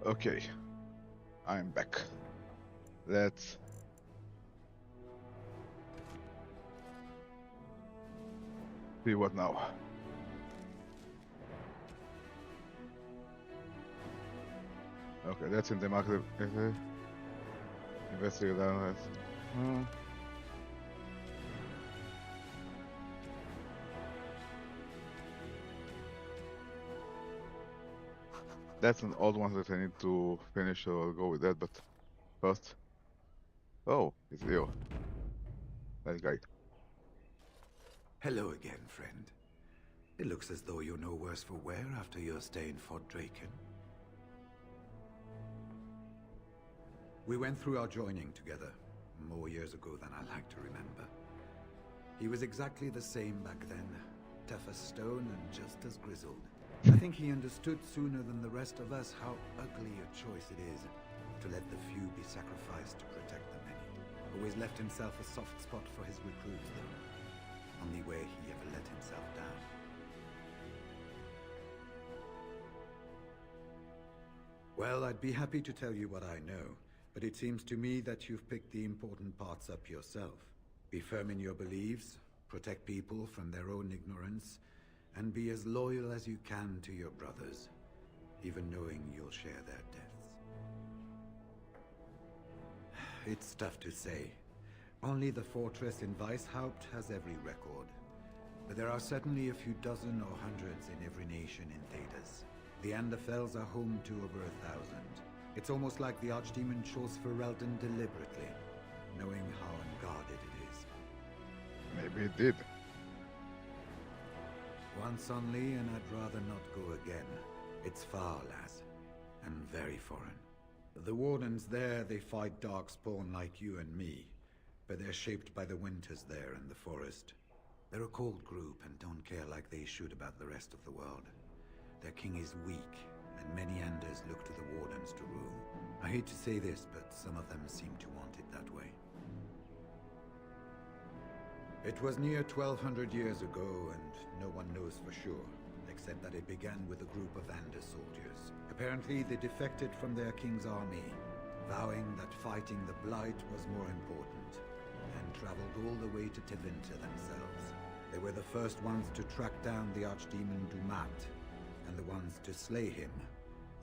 [SPEAKER 1] Okay, I'm back. Let's see what now. Okay, that's in the market. Investigate Unrest. That's an old one that I need to finish, so I'll go with that, but first... Oh, it's Leo. That guy.
[SPEAKER 11] Hello again, friend. It looks as though you're no worse for wear after your stay in Fort Draken. We went through our joining together, more years ago than I like to remember. He was exactly the same back then, tough as stone and just as grizzled. I think he understood sooner than the rest of us how ugly a choice it is to let the few be sacrificed to protect the many. Always left himself a soft spot for his recruits, though. Only way he ever let himself down. Well, I'd be happy to tell you what I know, but it seems to me that you've picked the important parts up yourself. Be firm in your beliefs, protect people from their own ignorance, and be as loyal as you can to your brothers, even knowing you'll share their deaths. It's tough to say. Only the fortress in Weishaupt has every record. But there are certainly a few dozen or hundreds in every nation in Thedas. The Anderfells are home to over 1,000. It's almost like the Archdemon chose Ferelden deliberately, knowing how unguarded it is.
[SPEAKER 1] Maybe it did.
[SPEAKER 11] Once only, and I'd rather not go again. It's far, lass, and very foreign. The Wardens there, they fight Darkspawn like you and me, but they're shaped by the winters there in the forest. They're a cold group and don't care like they should about the rest of the world. Their king is weak, and many Anders look to the Wardens to rule. I hate to say this, but some of them seem to want it that way. It was near 1,200 years ago, and no one knows for sure, except that it began with a group of Anders soldiers. Apparently, they defected from their king's army, vowing that fighting the Blight was more important, and traveled all the way to Tevinter themselves. They were the first ones to track down the Archdemon Dumat, and the ones to slay him,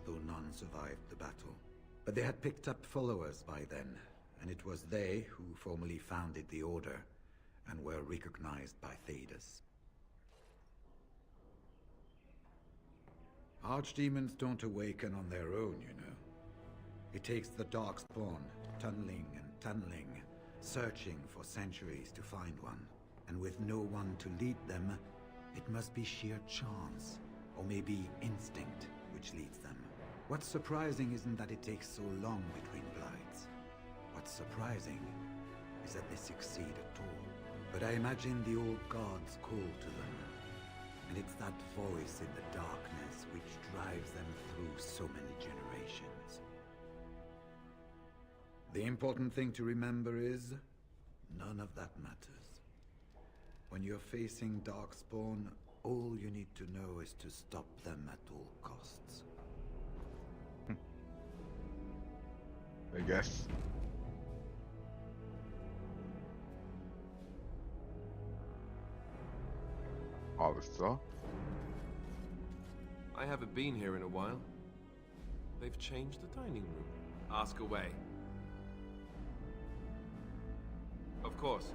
[SPEAKER 11] though none survived the battle. But they had picked up followers by then, and it was they who formally founded the Order, and were recognized by Thedas. Archdemons don't awaken on their own, you know. It takes the Darkspawn, tunneling and tunneling, searching for centuries to find one. And with no one to lead them, it must be sheer chance, or maybe instinct, which leads them. What's surprising isn't that it takes so long between blights. What's surprising is that they succeed at all. But I imagine the old gods call to them. And it's that voice in the darkness which drives them through so many generations. The important thing to remember is, none of that matters. When you're facing Darkspawn, all you need to know is to stop them at all costs.
[SPEAKER 1] I guess. Alles klar.
[SPEAKER 8] I haven't been here in a while. They've changed the dining room. Ask away. Of course.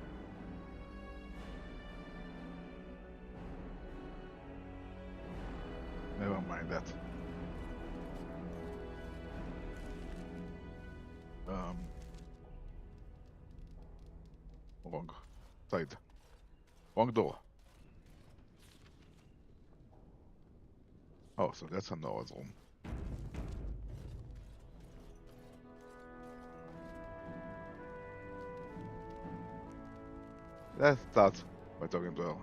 [SPEAKER 1] Never mind that. Wrong side. Wrong door. Oh, so that's Anora's room. Let's start by talking to her.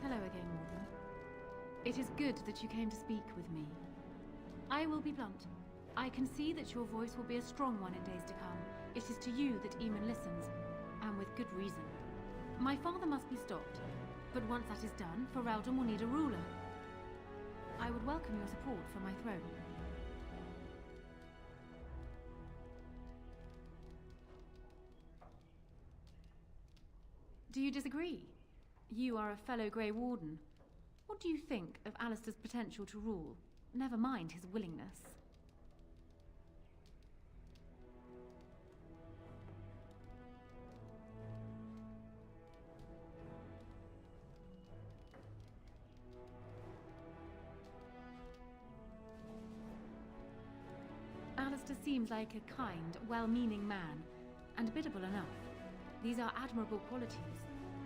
[SPEAKER 10] Hello again, Warden. It is good that you came to speak with me. I will be blunt. I can see that your voice will be a strong one in days to come. It is to you that Eamon listens, and with good reason. My father must be stopped, but once that is done, Ferelden will need a ruler. I would welcome your support for my throne. Do you disagree? You are a fellow Grey Warden. What do you think of Alistair's potential to rule? Never mind his willingness. Alistair seems like a kind, well-meaning man, and biddable enough. These are admirable qualities,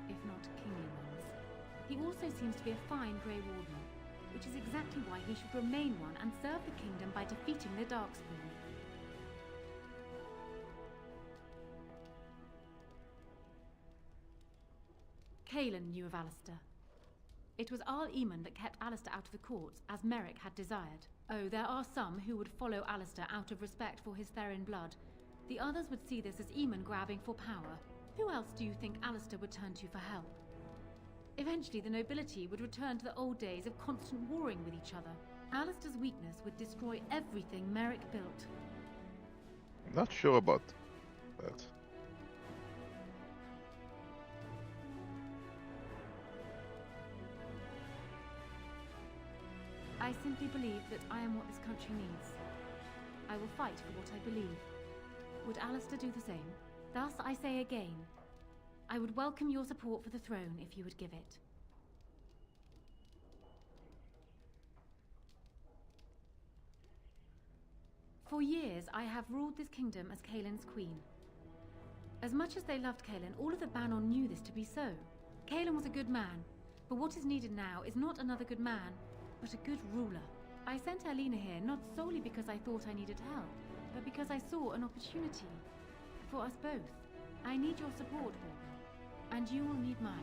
[SPEAKER 10] if not kingly ones. He also seems to be a fine Grey Warden, which is exactly why he should remain one and serve the kingdom by defeating the Darkspawn. Cailan knew of Alistair. It was Arl Estate that kept Alistair out of the courts, as Merrick had desired. Oh, there are some who would follow Alistair out of respect for his Therin blood. The others would see this as Estate grabbing for power. Who else do you think Alistair would turn to for help? Eventually, the nobility would return to the old days of constant warring with each other. Alistair's weakness would destroy everything Merrick built.
[SPEAKER 1] I'm not sure about that.
[SPEAKER 10] I simply believe that I am what this country needs. I will fight for what I believe. Would Alistair do the same? Thus, I say again, I would welcome your support for the throne if you would give it. For years, I have ruled this kingdom as Cailan's queen. As much as they loved Cailan, all of the Banon knew this to be so. Cailan was a good man, but what is needed now is not another good man, but a good ruler. I sent Alina here not solely because I thought I needed help, but because I saw an opportunity. For us both. I need your support, Warden, and you will need mine.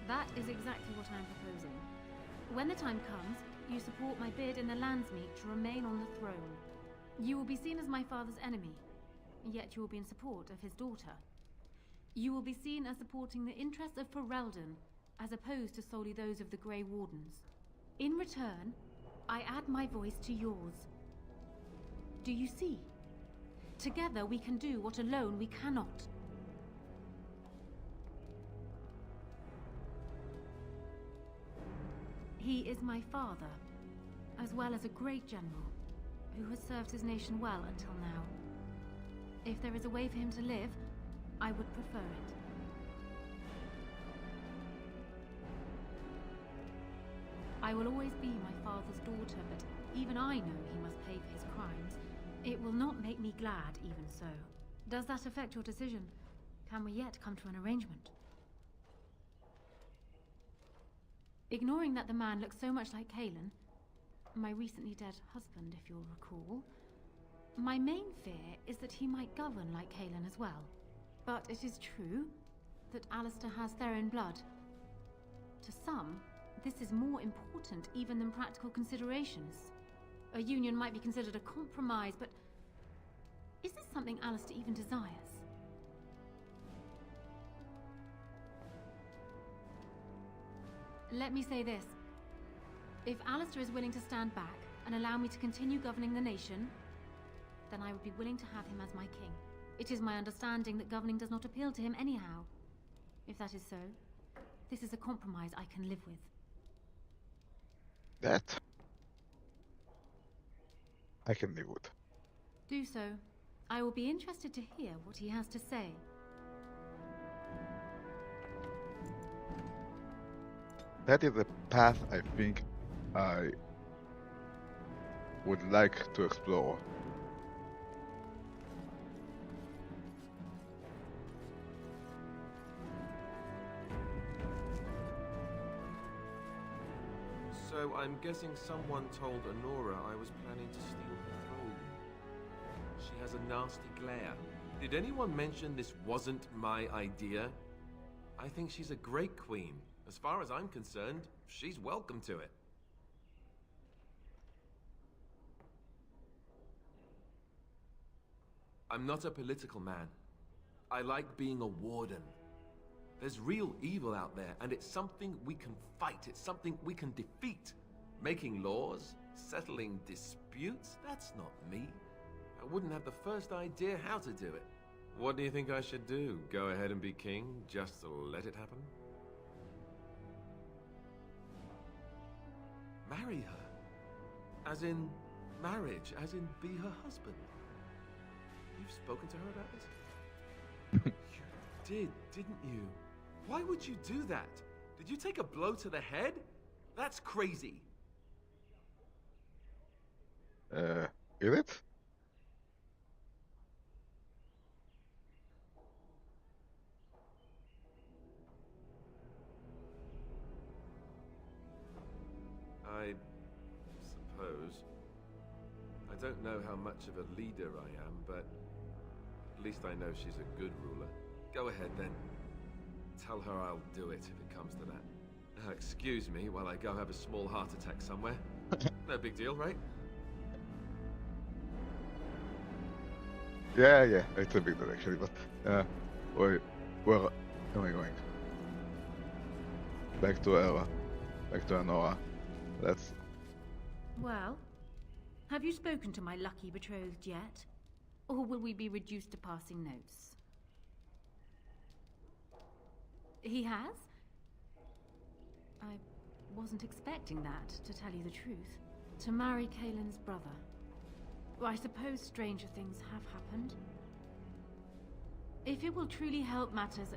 [SPEAKER 10] That is exactly what I am proposing. When the time comes, you support my bid in the Landsmeet to remain on the throne. You will be seen as my father's enemy, yet you will be in support of his daughter. You will be seen as supporting the interests of Ferelden, as opposed to solely those of the Grey Wardens. In return, I add my voice to yours. Do you see? Together we can do what alone we cannot. He is my father, as well as a great general, who has served his nation well until now. If there is a way for him to live, I would prefer it. I will always be my father's daughter, but even I know he must pay for his crimes. It will not make me glad, even so. Does that affect your decision? Can we yet come to an arrangement? Ignoring that the man looks so much like Cailan, my recently dead husband, if you'll recall, my main fear is that he might govern like Cailan as well. But it is true that Alistair has Theron blood. To some, this is more important even than practical considerations. A union might be considered a compromise, but is this something Alistair even desires? Let me say this. If Alistair is willing to stand back and allow me to continue governing the nation, then I would be willing to have him as my king. It is my understanding that governing does not appeal to him anyhow. If that is so, this is a compromise I can live with.
[SPEAKER 1] That I can live with.
[SPEAKER 10] Do so. I will be interested to hear what he has to say.
[SPEAKER 1] That is a path I think I would like to explore.
[SPEAKER 8] So I'm guessing someone told Anora I was planning to steal her throne. She has a nasty glare. Did anyone mention this wasn't my idea? I think she's a great queen. As far as I'm concerned, she's welcome to it. I'm not a political man. I like being a warden. There's real evil out there, and it's something we can fight. It's something we can defeat. Making laws, settling disputes, that's not me. I wouldn't have the first idea how to do it. What do you think I should do? Go ahead and be king, just to let it happen? Marry her. As in marriage, as in be her husband. You've spoken to her about this? You did, didn't you? Why would you do that? Did you take a blow to the head? That's crazy.
[SPEAKER 1] Is it?
[SPEAKER 8] I suppose. I don't know how much of a leader I am, but at least I know she's a good ruler. Go ahead then. Tell her I'll do it if it comes to that. Excuse me while I go have a small heart attack somewhere. No big deal, right?
[SPEAKER 1] Yeah, it's a big deal actually, but wait, where am I going? Back to Ella, back to Anora. That's...
[SPEAKER 10] Well, have you spoken to my lucky betrothed yet? Or will we be reduced to passing notes? He has? I wasn't expecting that, to tell you the truth. To marry Kaelin's brother. Well, I suppose stranger things have happened. If it will truly help matters...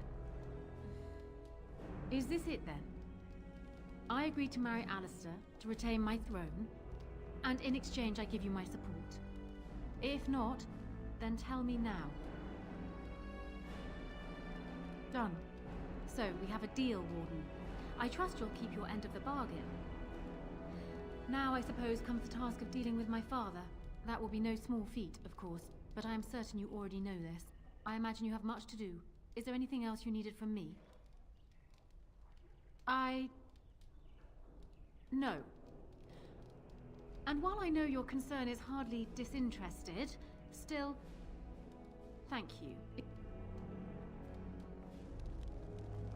[SPEAKER 10] Is this it then? I agree to marry Alistair to retain my throne, and in exchange I give you my support. If not, then tell me now. Done. So, we have a deal, Warden. I trust you'll keep your end of the bargain. Now, I suppose, comes the task of dealing with my father. That will be no small feat, of course, but I am certain you already know this. I imagine you have much to do. Is there anything else you needed from me? No. And while I know your concern is hardly disinterested, still, thank you.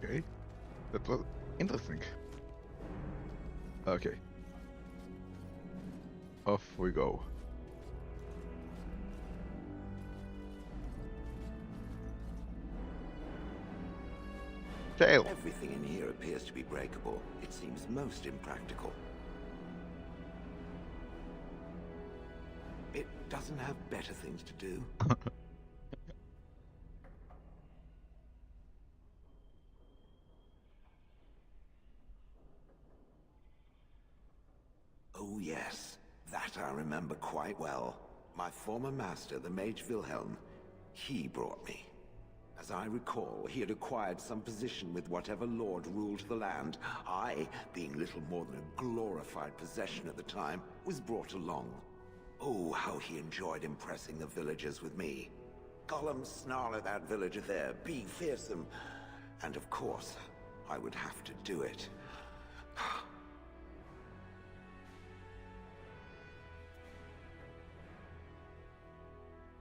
[SPEAKER 1] Okay, that was interesting. Okay. Off we go. Jail.
[SPEAKER 20] Everything in here appears to be breakable. It seems most impractical. It doesn't have better things to do. Oh yes, that I remember quite well. My former master, the Mage Wilhelm, he brought me. As I recall, he had acquired some position with whatever lord ruled the land. I, being little more than a glorified possession at the time, was brought along. Oh, how he enjoyed impressing the villagers with me. Gollum snarl at that villager there, be fearsome. And of course, I would have to do it.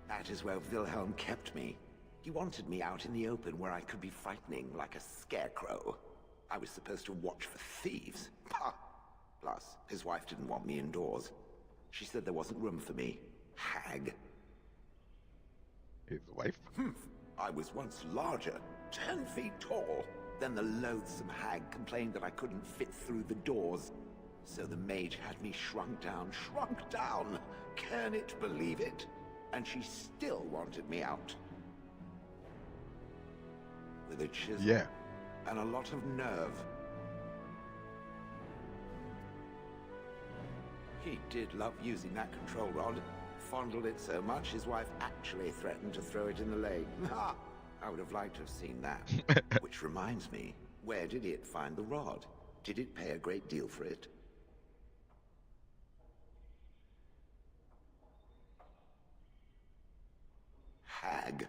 [SPEAKER 20] That is where Wilhelm kept me. He wanted me out in the open where I could be frightening like a scarecrow. I was supposed to watch for thieves. Pah! Plus, his wife didn't want me indoors. She said there wasn't room for me. Hag.
[SPEAKER 1] His wife?
[SPEAKER 20] I was once larger, 10 feet tall. Then the loathsome hag complained that I couldn't fit through the doors. So the mage had me shrunk down. Can it believe it? And she still wanted me out. With a chisel.
[SPEAKER 1] Yeah.
[SPEAKER 20] And a lot of nerve. He did love using that control rod. Fondled it so much, his wife actually threatened to throw it in the lake. Ha! I would have liked to have seen that. Which reminds me, where did it find the rod? Did it pay a great deal for it? Hag.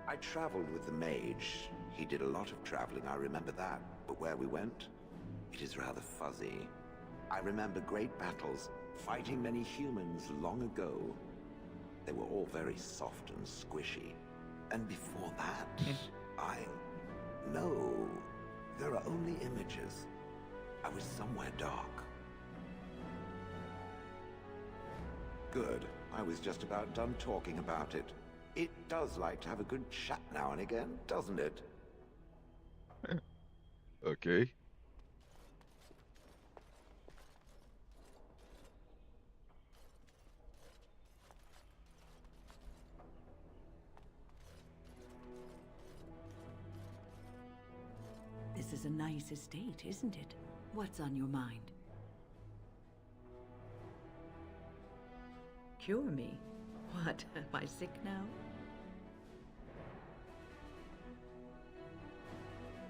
[SPEAKER 20] I traveled with the mage. He did a lot of traveling, I remember that. But where we went, it is rather fuzzy. I remember great battles, fighting many humans long ago. They were all very soft and squishy. And before that, No, there are only images. I was somewhere dark. Good. I was just about done talking about it. It does like to have a good chat now and again, doesn't it?
[SPEAKER 1] Okay.
[SPEAKER 17] This is a nice estate, isn't it? What's on your mind? Cure me? What, am I sick now?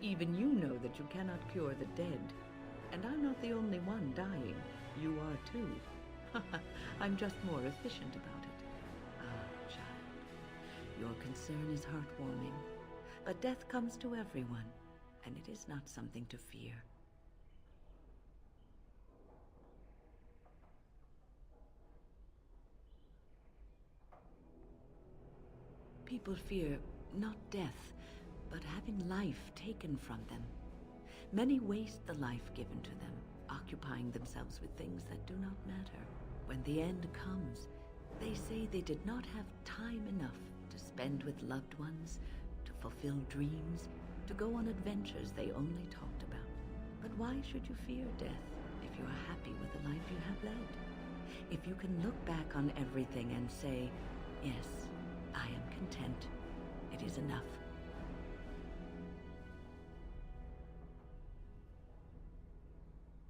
[SPEAKER 17] Even you know that you cannot cure the dead. And I'm not the only one dying. You are too. I'm just more efficient about it. Ah, child. Your concern is heartwarming. But death comes to everyone, and it is not something to fear. People fear not death, but having life taken from them. Many waste the life given to them, occupying themselves with things that do not matter. When the end comes, they say they did not have time enough to spend with loved ones, to fulfill dreams, to go on adventures they only talked about. But why should you fear death if you are happy with the life you have led? If you can look back on everything and say, yes, I am content, it is enough.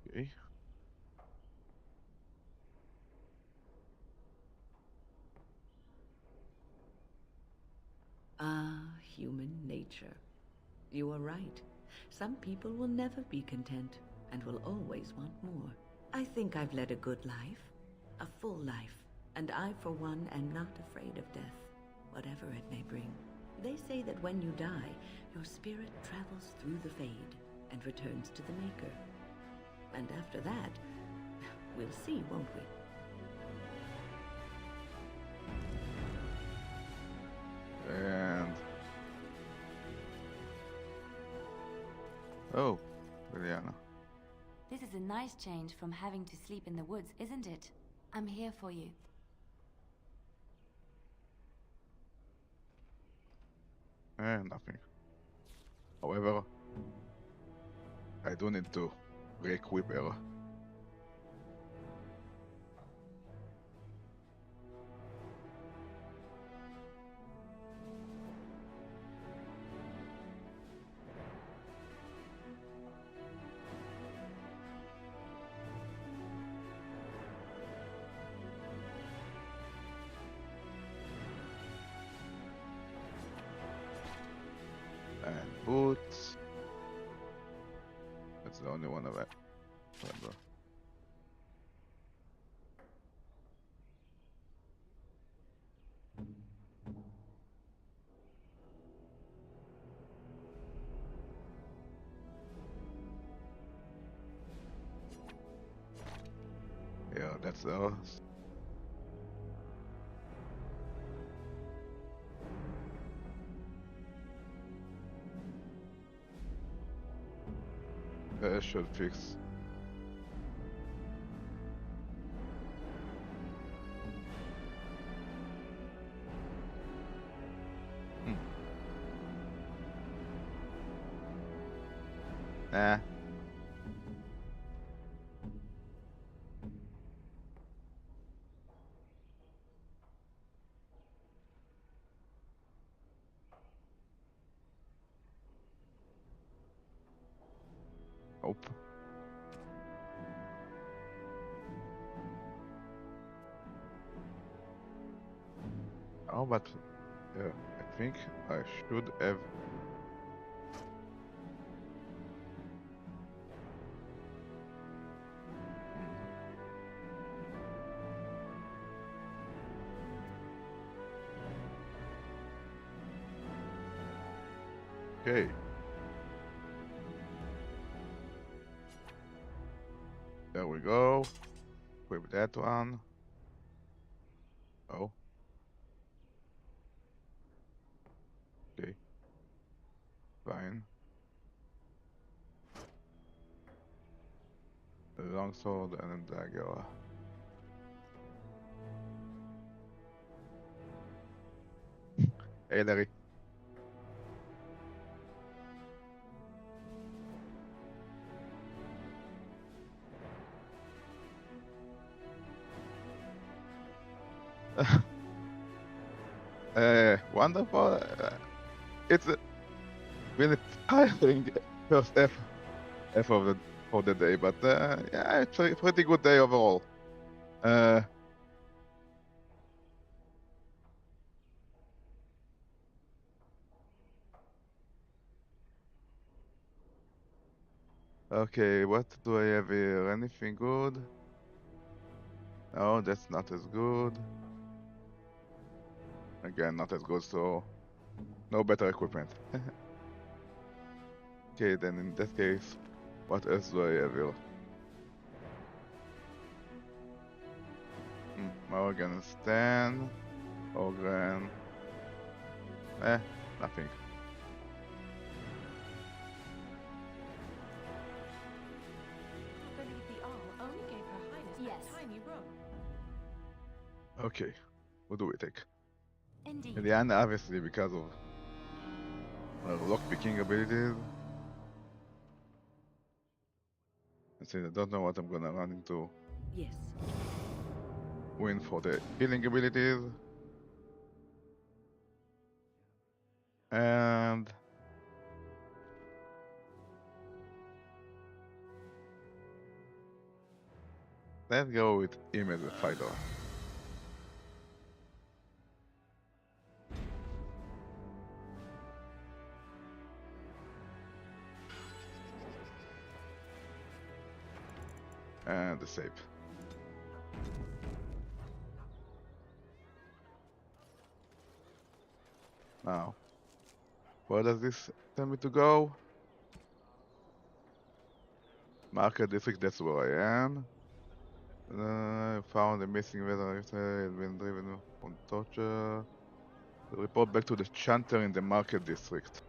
[SPEAKER 1] Okay.
[SPEAKER 17] Ah, human nature. You are right. Some people will never be content and will always want more. I think I've led a good life, a full life, and I, for one, am not afraid of death, whatever it may bring. They say that when you die, your spirit travels through the fade and returns to the Maker. And after that, we'll see, won't we?
[SPEAKER 1] And... oh, Liliana.
[SPEAKER 21] This is a nice change from having to sleep in the woods, isn't it? I'm here for you.
[SPEAKER 1] Nothing. However, I do need to re-equip her. And boots. That's the only one of it. Remember. That's there. That should fix. Nah. Nope. Oh, but I think I should have. Okay. There we go. Equip that one. Oh. Okay. Fine. A longsword and a dagger. Hey, Larry. Wonderful. It's really tiring first F of the for the day, but yeah, it's a pretty good day overall. Okay, what do I have here? Anything good? No, that's not as good. Again, not as good, so no better equipment. Okay, then in that case, what else do I have here? Morgan Stan, Ogren. Nothing.
[SPEAKER 10] I believe the Arl only gave Her Highness that tiny room.
[SPEAKER 1] Okay, what do we take?
[SPEAKER 10] Indeed.
[SPEAKER 1] Eliane, obviously, because of her lockpicking abilities. And since I don't know what I'm gonna run into.
[SPEAKER 17] Yes.
[SPEAKER 1] Win for the healing abilities. And let's go with him as a fighter. And the save. Now, where does this tell me to go? Market district, that's where I am. Found a missing vessel. It had been driven on torture. Report back to the chanter in the market district.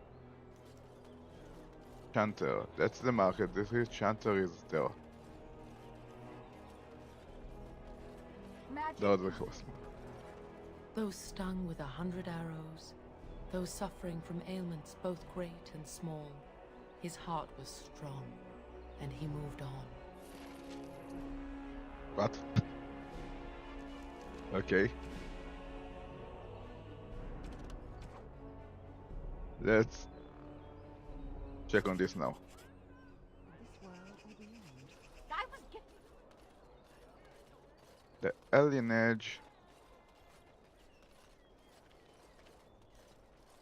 [SPEAKER 1] Chanter, that's the market district. Chanter is there. That was the first one.
[SPEAKER 7] Those stung with 100 arrows, those suffering from ailments both great and small, his heart was strong, and he moved on.
[SPEAKER 1] What? Okay. Let's check on this now. The Alienage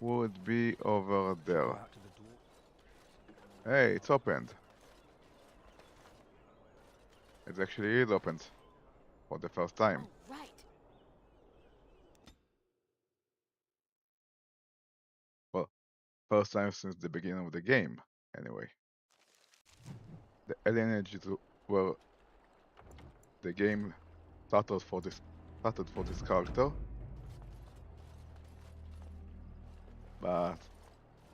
[SPEAKER 1] would be over there. Hey, it's opened. It actually is opened for the first time.
[SPEAKER 10] Right.
[SPEAKER 1] Well, first time since the beginning of the game, anyway. The Alienage is where the game started for this character, but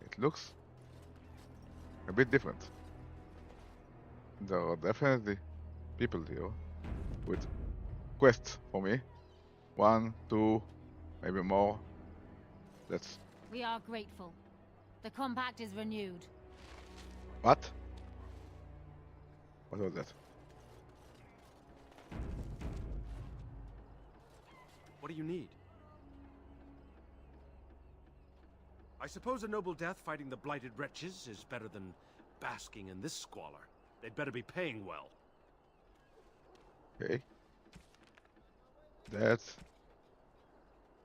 [SPEAKER 1] it looks a bit different. There are definitely people here with quests for me. 1, 2, maybe more.
[SPEAKER 5] We are grateful. The compact is renewed.
[SPEAKER 1] What? What was that?
[SPEAKER 22] What do you need? I suppose a noble death fighting the blighted wretches is better than basking in this squalor. They'd better be paying well.
[SPEAKER 1] Okay.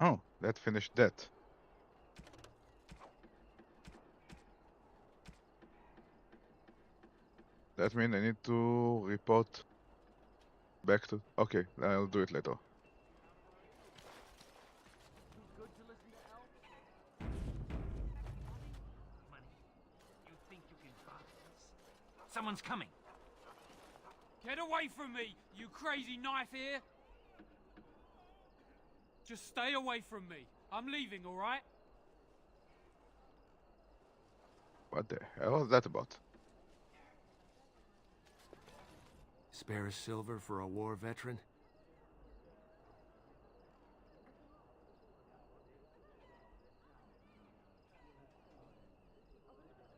[SPEAKER 1] Oh, that finished that. That means I need to report back to... Okay, I'll do it later.
[SPEAKER 3] Someone's coming. Get away from me, you crazy knife ear! Just stay away from me. I'm leaving, all right?
[SPEAKER 1] What the hell was that about?
[SPEAKER 22] Spare a silver for a war veteran?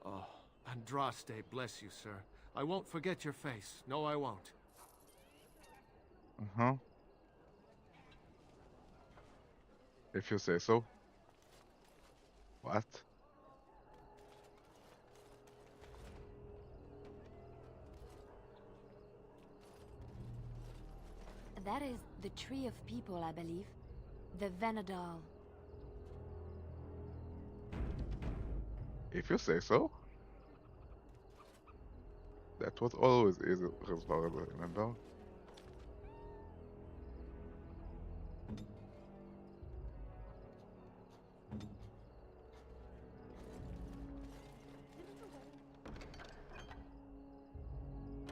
[SPEAKER 22] Oh, Andraste, bless you, sir. I won't forget your face. No, I won't.
[SPEAKER 1] Uh-huh. If you say so. What?
[SPEAKER 14] That is the Tree of People, I believe. The Venadal.
[SPEAKER 1] If you say so. That was always easy, as far as I remember.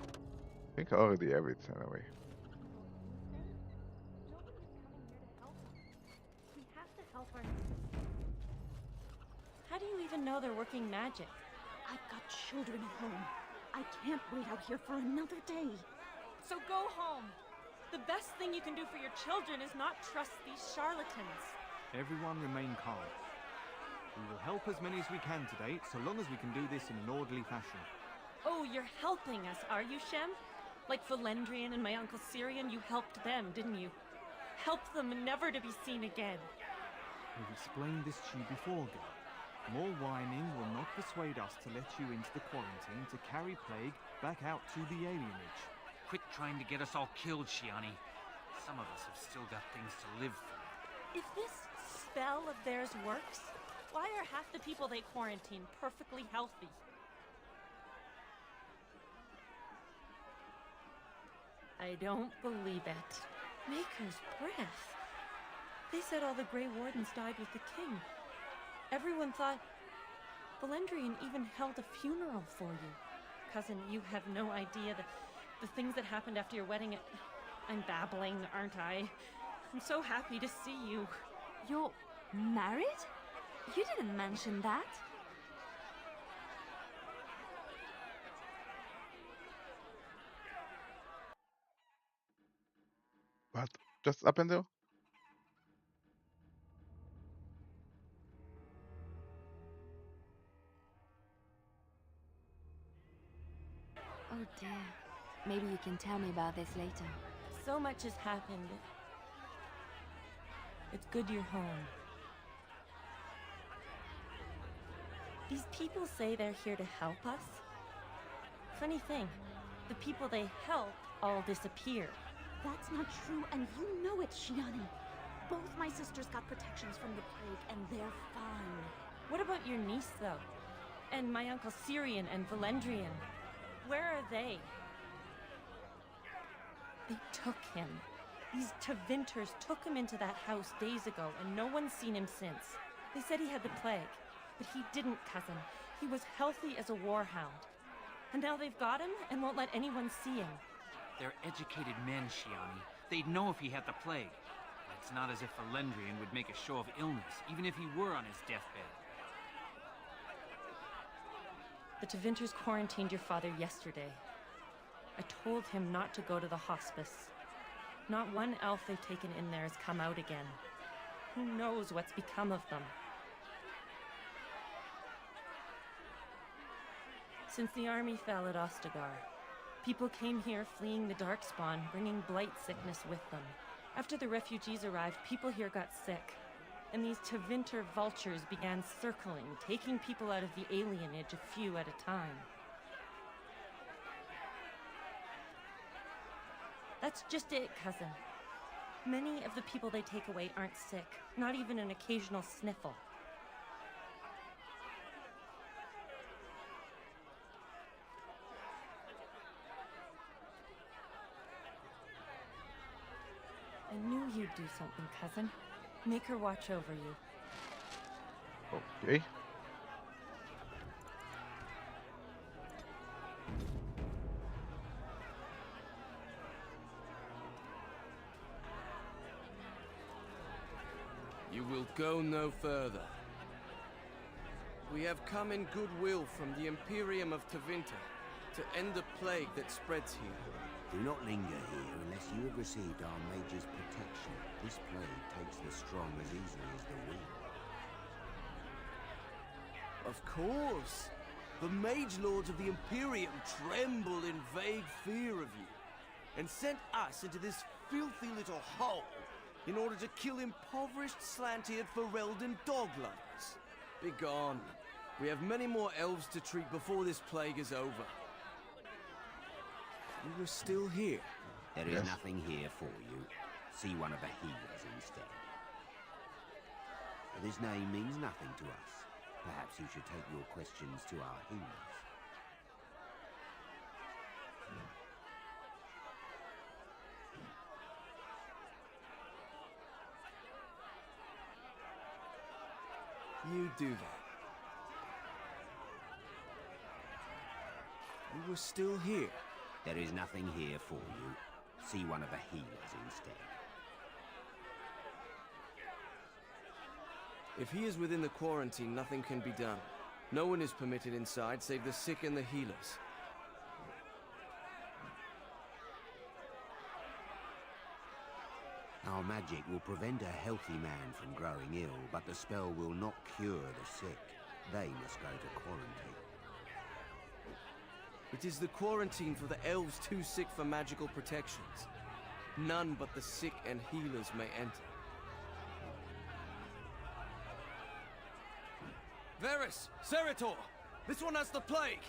[SPEAKER 1] I think I already have it anyway.
[SPEAKER 23] We have to help our... How do you even know they're working magic?
[SPEAKER 10] I've got children at home. I can't wait out here for another day.
[SPEAKER 23] So go home. The best thing you can do for your children is not trust these charlatans.
[SPEAKER 24] Everyone remain calm. We will help as many as we can today, so long as we can do this in an orderly fashion.
[SPEAKER 23] Oh, you're helping us, are you, Shem? Like Valendrian and my Uncle Syrian, you helped them, didn't you? Helped them never to be seen again.
[SPEAKER 24] We've explained this to you before, girl. More whining will not persuade us to let you into the quarantine to carry plague back out to the Alienage.
[SPEAKER 3] Quit trying to get us all killed, Shiani. Some of us have still got things to live for.
[SPEAKER 23] If this spell of theirs works, why are half the people they quarantine perfectly healthy? I don't believe it. Maker's breath. They said all the Grey Wardens died with the king. Everyone thought... Valendrian even held a funeral for you. Cousin, you have no idea the things that happened after your wedding. I'm babbling, aren't I? I'm so happy to see you.
[SPEAKER 14] You're married? You didn't mention that.
[SPEAKER 1] What? Just up and down?
[SPEAKER 14] Oh dear. Maybe you can tell me about this later.
[SPEAKER 23] So much has happened. It's good you're home. These people say they're here to help us. Funny thing, the people they help all disappear.
[SPEAKER 10] That's not true, and you know it, Shiani. Both my sisters got protections from the plague, and they're fine.
[SPEAKER 23] What about your niece, though? And my Uncle Syrian and Valendrian? Where are they? They took him. These Tevinters took him into that house days ago, and no one's seen him since. They said he had the plague, but he didn't, cousin. He was healthy as a warhound. And now they've got him and won't let anyone see him.
[SPEAKER 3] They're educated men, Shiani.
[SPEAKER 4] They'd know if he had the plague. It's not as if Valendrian would make a show of illness, even if he were on his deathbed.
[SPEAKER 23] The Tevinters quarantined your father yesterday. I told him not to go to the hospice. Not one elf they've taken in there has come out again. Who knows what's become of them? Since the army fell at Ostagar, people came here fleeing the Darkspawn, bringing blight sickness with them. After the refugees arrived, people here got sick, and these Tevinter vultures began circling, taking people out of the alienage a few at a time. That's just it, cousin. Many of the people they take away aren't sick, not even an occasional sniffle. I knew you'd do something, cousin. Make her watch over you.
[SPEAKER 1] Okay.
[SPEAKER 9] You will go no further. We have come in goodwill from the Imperium of Tevinter to end the plague that spreads here.
[SPEAKER 12] Do not linger here unless you have received our mage's protection. This plague takes the strong as easily as the weak.
[SPEAKER 9] Of course. The mage lords of the Imperium tremble in vague fear of you, and sent us into this filthy little hole in order to kill impoverished, slant-eared Ferelden dog lovers. Begone. We have many more elves to treat before this plague is over. You were still here.
[SPEAKER 12] There is nothing here for you. See one of the healers instead. This name means nothing to us. Perhaps you should take your questions to our healers.
[SPEAKER 9] You do that. You were still here.
[SPEAKER 12] There is nothing here for you. See one of the healers instead.
[SPEAKER 9] If he is within the quarantine, nothing can be done. No one is permitted inside save the sick and the healers.
[SPEAKER 12] Our magic will prevent a healthy man from growing ill, but the spell will not cure the sick. They must go to quarantine.
[SPEAKER 9] It is the quarantine for the elves too sick for magical protections. None but the sick and healers may enter. Varys! Seritor! This one has the plague!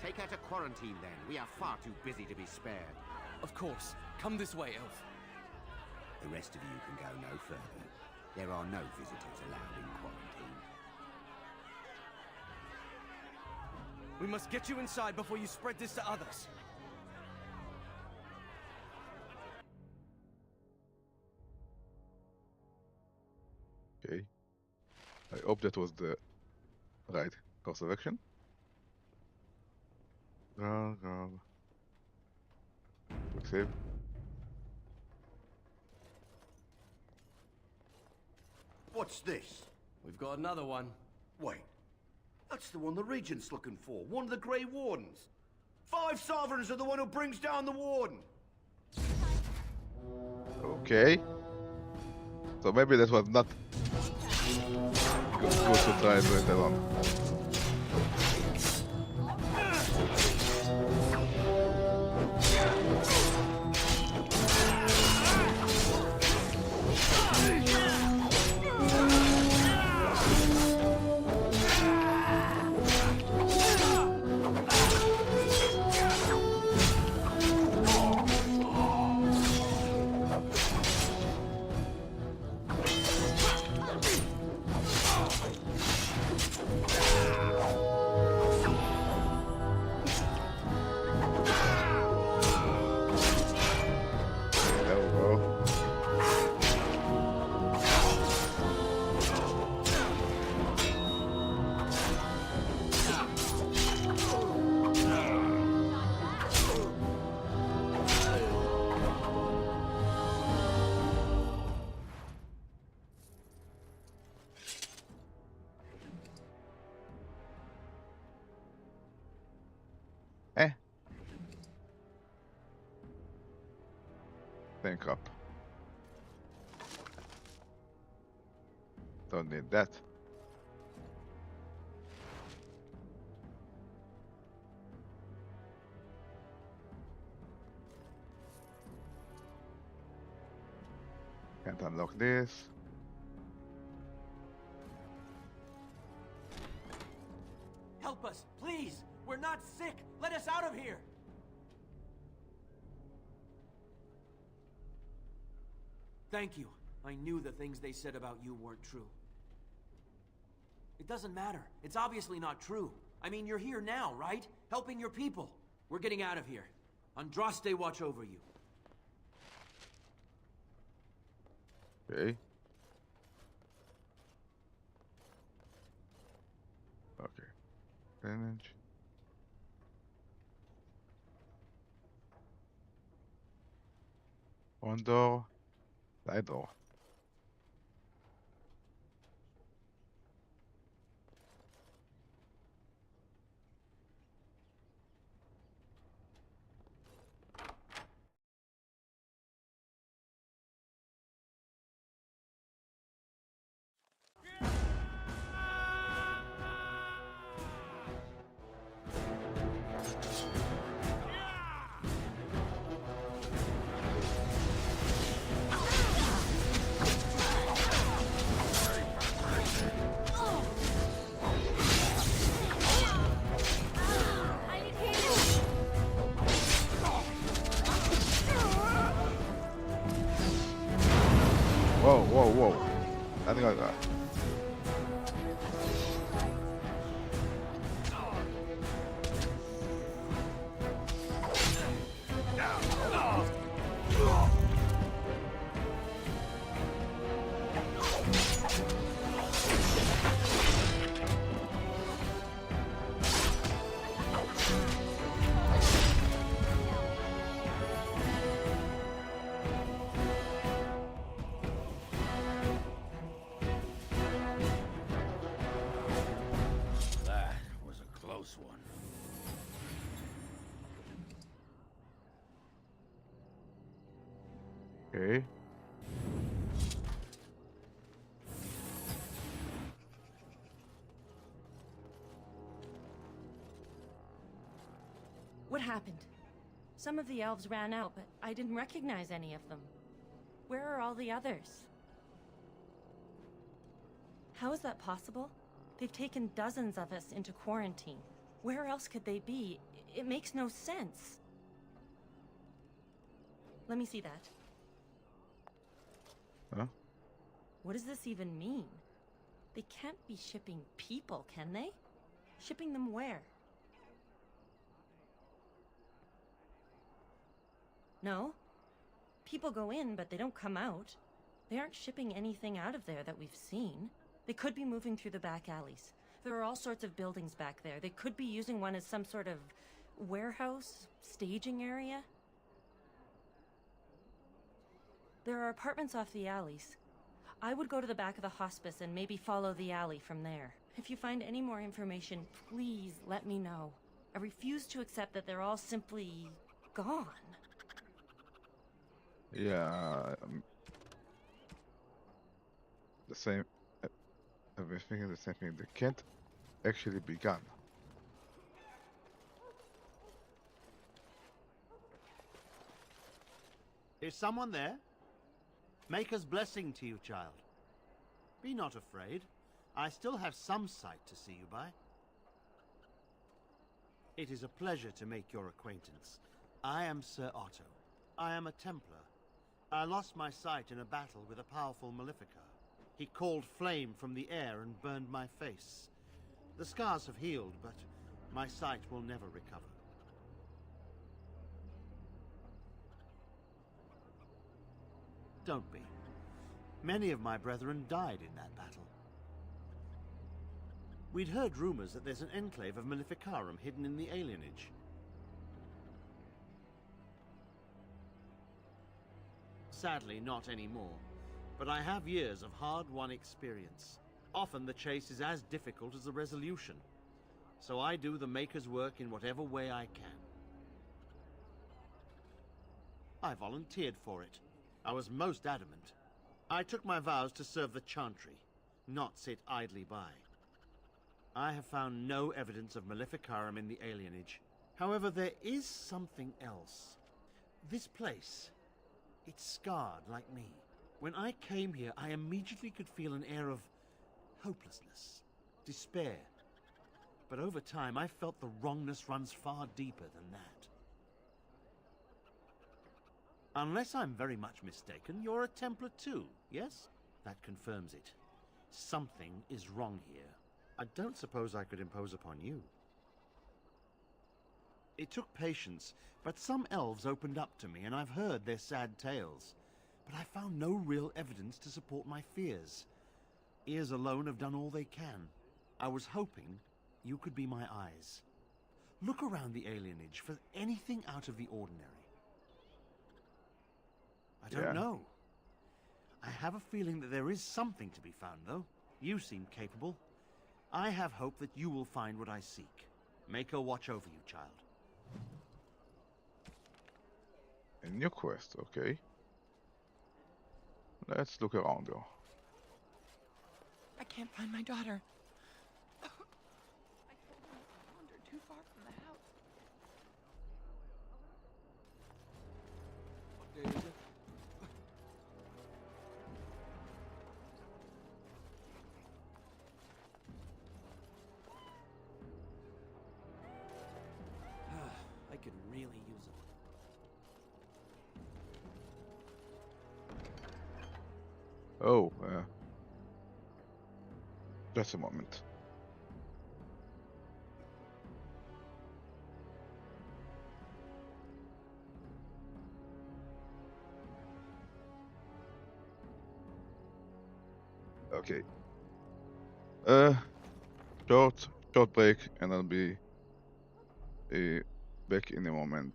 [SPEAKER 12] Take her to quarantine then. We are far too busy to be spared.
[SPEAKER 9] Of course. Come this way, elf.
[SPEAKER 12] The rest of you can go no further. There are no visitors allowed in quarantine.
[SPEAKER 9] We must get you inside before you spread this to others.
[SPEAKER 1] Okay. I hope that was the right course of action. Quick save.
[SPEAKER 16] What's this?
[SPEAKER 9] We've got another one.
[SPEAKER 16] Wait. That's the one the Regent's looking for. One of the Grey Wardens. 5 sovereigns are the one who brings down the Warden.
[SPEAKER 1] Okay. So maybe that was not good to try it later on. rank up. Don't need that. Can't unlock this.
[SPEAKER 6] Help us, please! We're not sick! Let us out of here! Thank you. I knew the things they said about you weren't true. It doesn't matter. It's obviously not true. I mean, you're here now, right? Helping your people. We're getting out of here. Andraste watch over you.
[SPEAKER 1] Okay. Okay. Alienage. One door. Side door. Whoa, whoa, whoa. Nothing like that.
[SPEAKER 16] That was a close one.
[SPEAKER 1] Okay.
[SPEAKER 23] What happened? Some of the elves ran out, but I didn't recognize any of them. Where are all the others? How is that possible? They've taken dozens of us into quarantine. Where else could they be? It makes no sense. Let me see that.
[SPEAKER 1] Huh?
[SPEAKER 23] What does this even mean? They can't be shipping people, can they? Shipping them where? No. People go in, but they don't come out. They aren't shipping anything out of there that we've seen. They could be moving through the back alleys. There are all sorts of buildings back there. They could be using one as some sort of warehouse, staging area. There are apartments off the alleys. I would go to the back of the hospice and maybe follow the alley from there. If you find any more information, please let me know. I refuse to accept that they're all simply gone.
[SPEAKER 1] Yeah. The same. I've been thinking the same thing. They can't actually be gone.
[SPEAKER 13] Is someone there? Maker's blessing to you, child. Be not afraid. I still have some sight to see you by. It is a pleasure to make your acquaintance. I am Sir Otto. I am a Templar. I lost my sight in a battle with a powerful Maleficar. He called flame from the air and burned my face. The scars have healed, but my sight will never recover. Don't be. Many of my brethren died in that battle. We'd heard rumors that there's an enclave of Maleficarum hidden in the Alienage. Sadly, not anymore. But I have years of hard-won experience. Often the chase is as difficult as the resolution. So I do the Maker's work in whatever way I can. I volunteered for it. I was most adamant. I took my vows to serve the Chantry, not sit idly by. I have found no evidence of Maleficarum in the Alienage. However, there is something else. This place, it's scarred like me. When I came here, I immediately could feel an air of hopelessness, despair. But over time, I felt the wrongness runs far deeper than that. Unless I'm very much mistaken, you're a Templar too, yes? That confirms it. Something is wrong here. I don't suppose I could impose upon you. It took patience, but some elves opened up to me, and I've heard their sad tales. But I found no real evidence to support my fears. Ears alone have done all they can. I was hoping you could be my eyes. Look around the Alienage for anything out of the ordinary. I don't know. I have a feeling that there is something to be found, though. You seem capable. I have hope that you will find what I seek. Make her watch over you, child.
[SPEAKER 1] A new quest, okay. Let's look around though.
[SPEAKER 2] I can't find my daughter. I told her to wander too far from the house.
[SPEAKER 22] What day is it?
[SPEAKER 6] I could really use it.
[SPEAKER 1] Oh, just a moment. Okay. Short break, and I'll be back in a moment.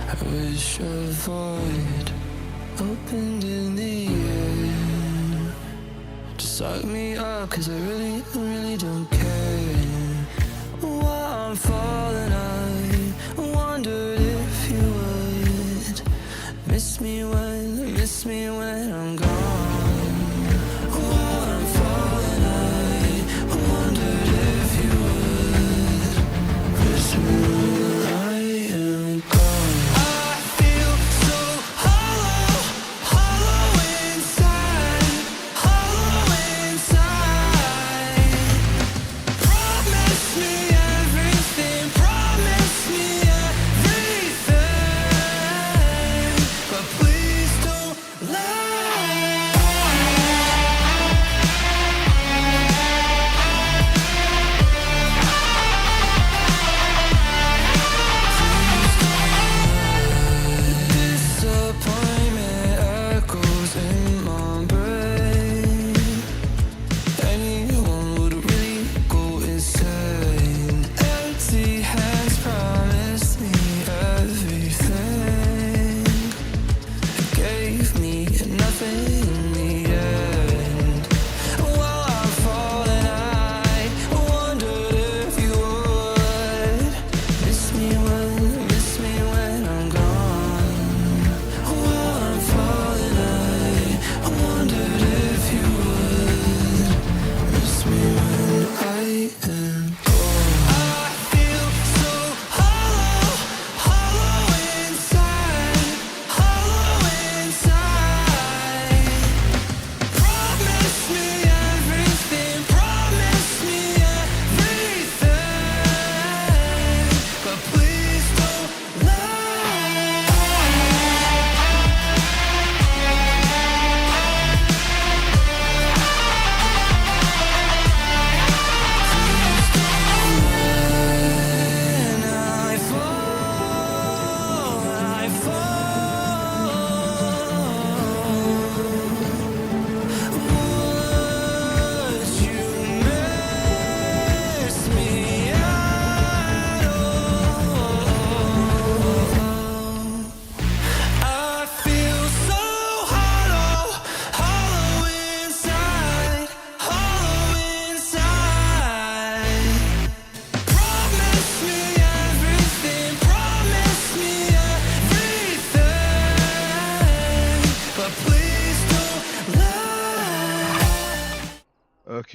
[SPEAKER 15] I wish a void opened in the air to suck me up, 'cause I really don't care. While I'm falling, I wondered if you would miss me when I'm gone. While I'm falling, I wondered if you would miss me when I am gone. I feel so hollow, hollow inside, hollow inside. Promise me everything, promise me everything, but please don't lie.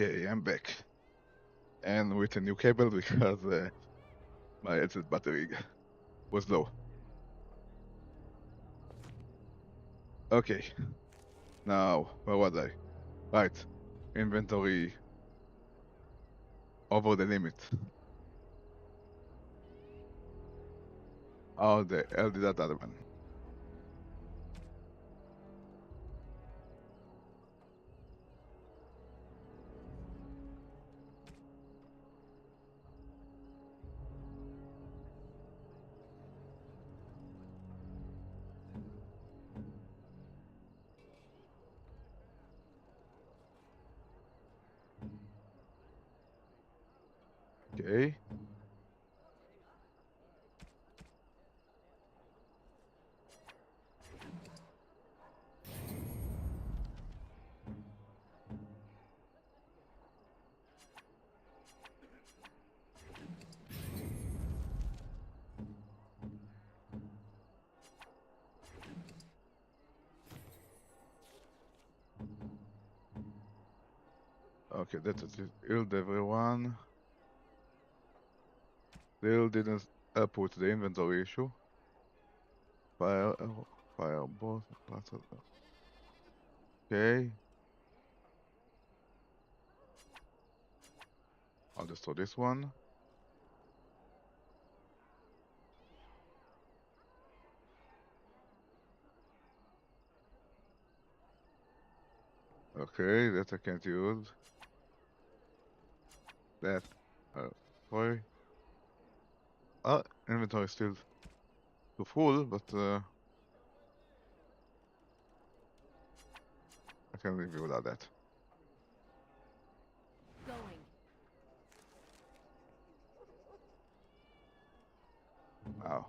[SPEAKER 1] Okay, I'm back. And with a new cable because my headset battery was low. Okay. Now, where was I? Right. Inventory over the limit. How the hell did that happen? Okay. Okay, that's it. Healed everyone. Still didn't help with the inventory issue. Fire, both. Okay. I'll destroy this one. Okay, that I can't use. That, sorry. Inventory is still too full, but I can leave you without that.
[SPEAKER 10] Going.
[SPEAKER 1] Wow.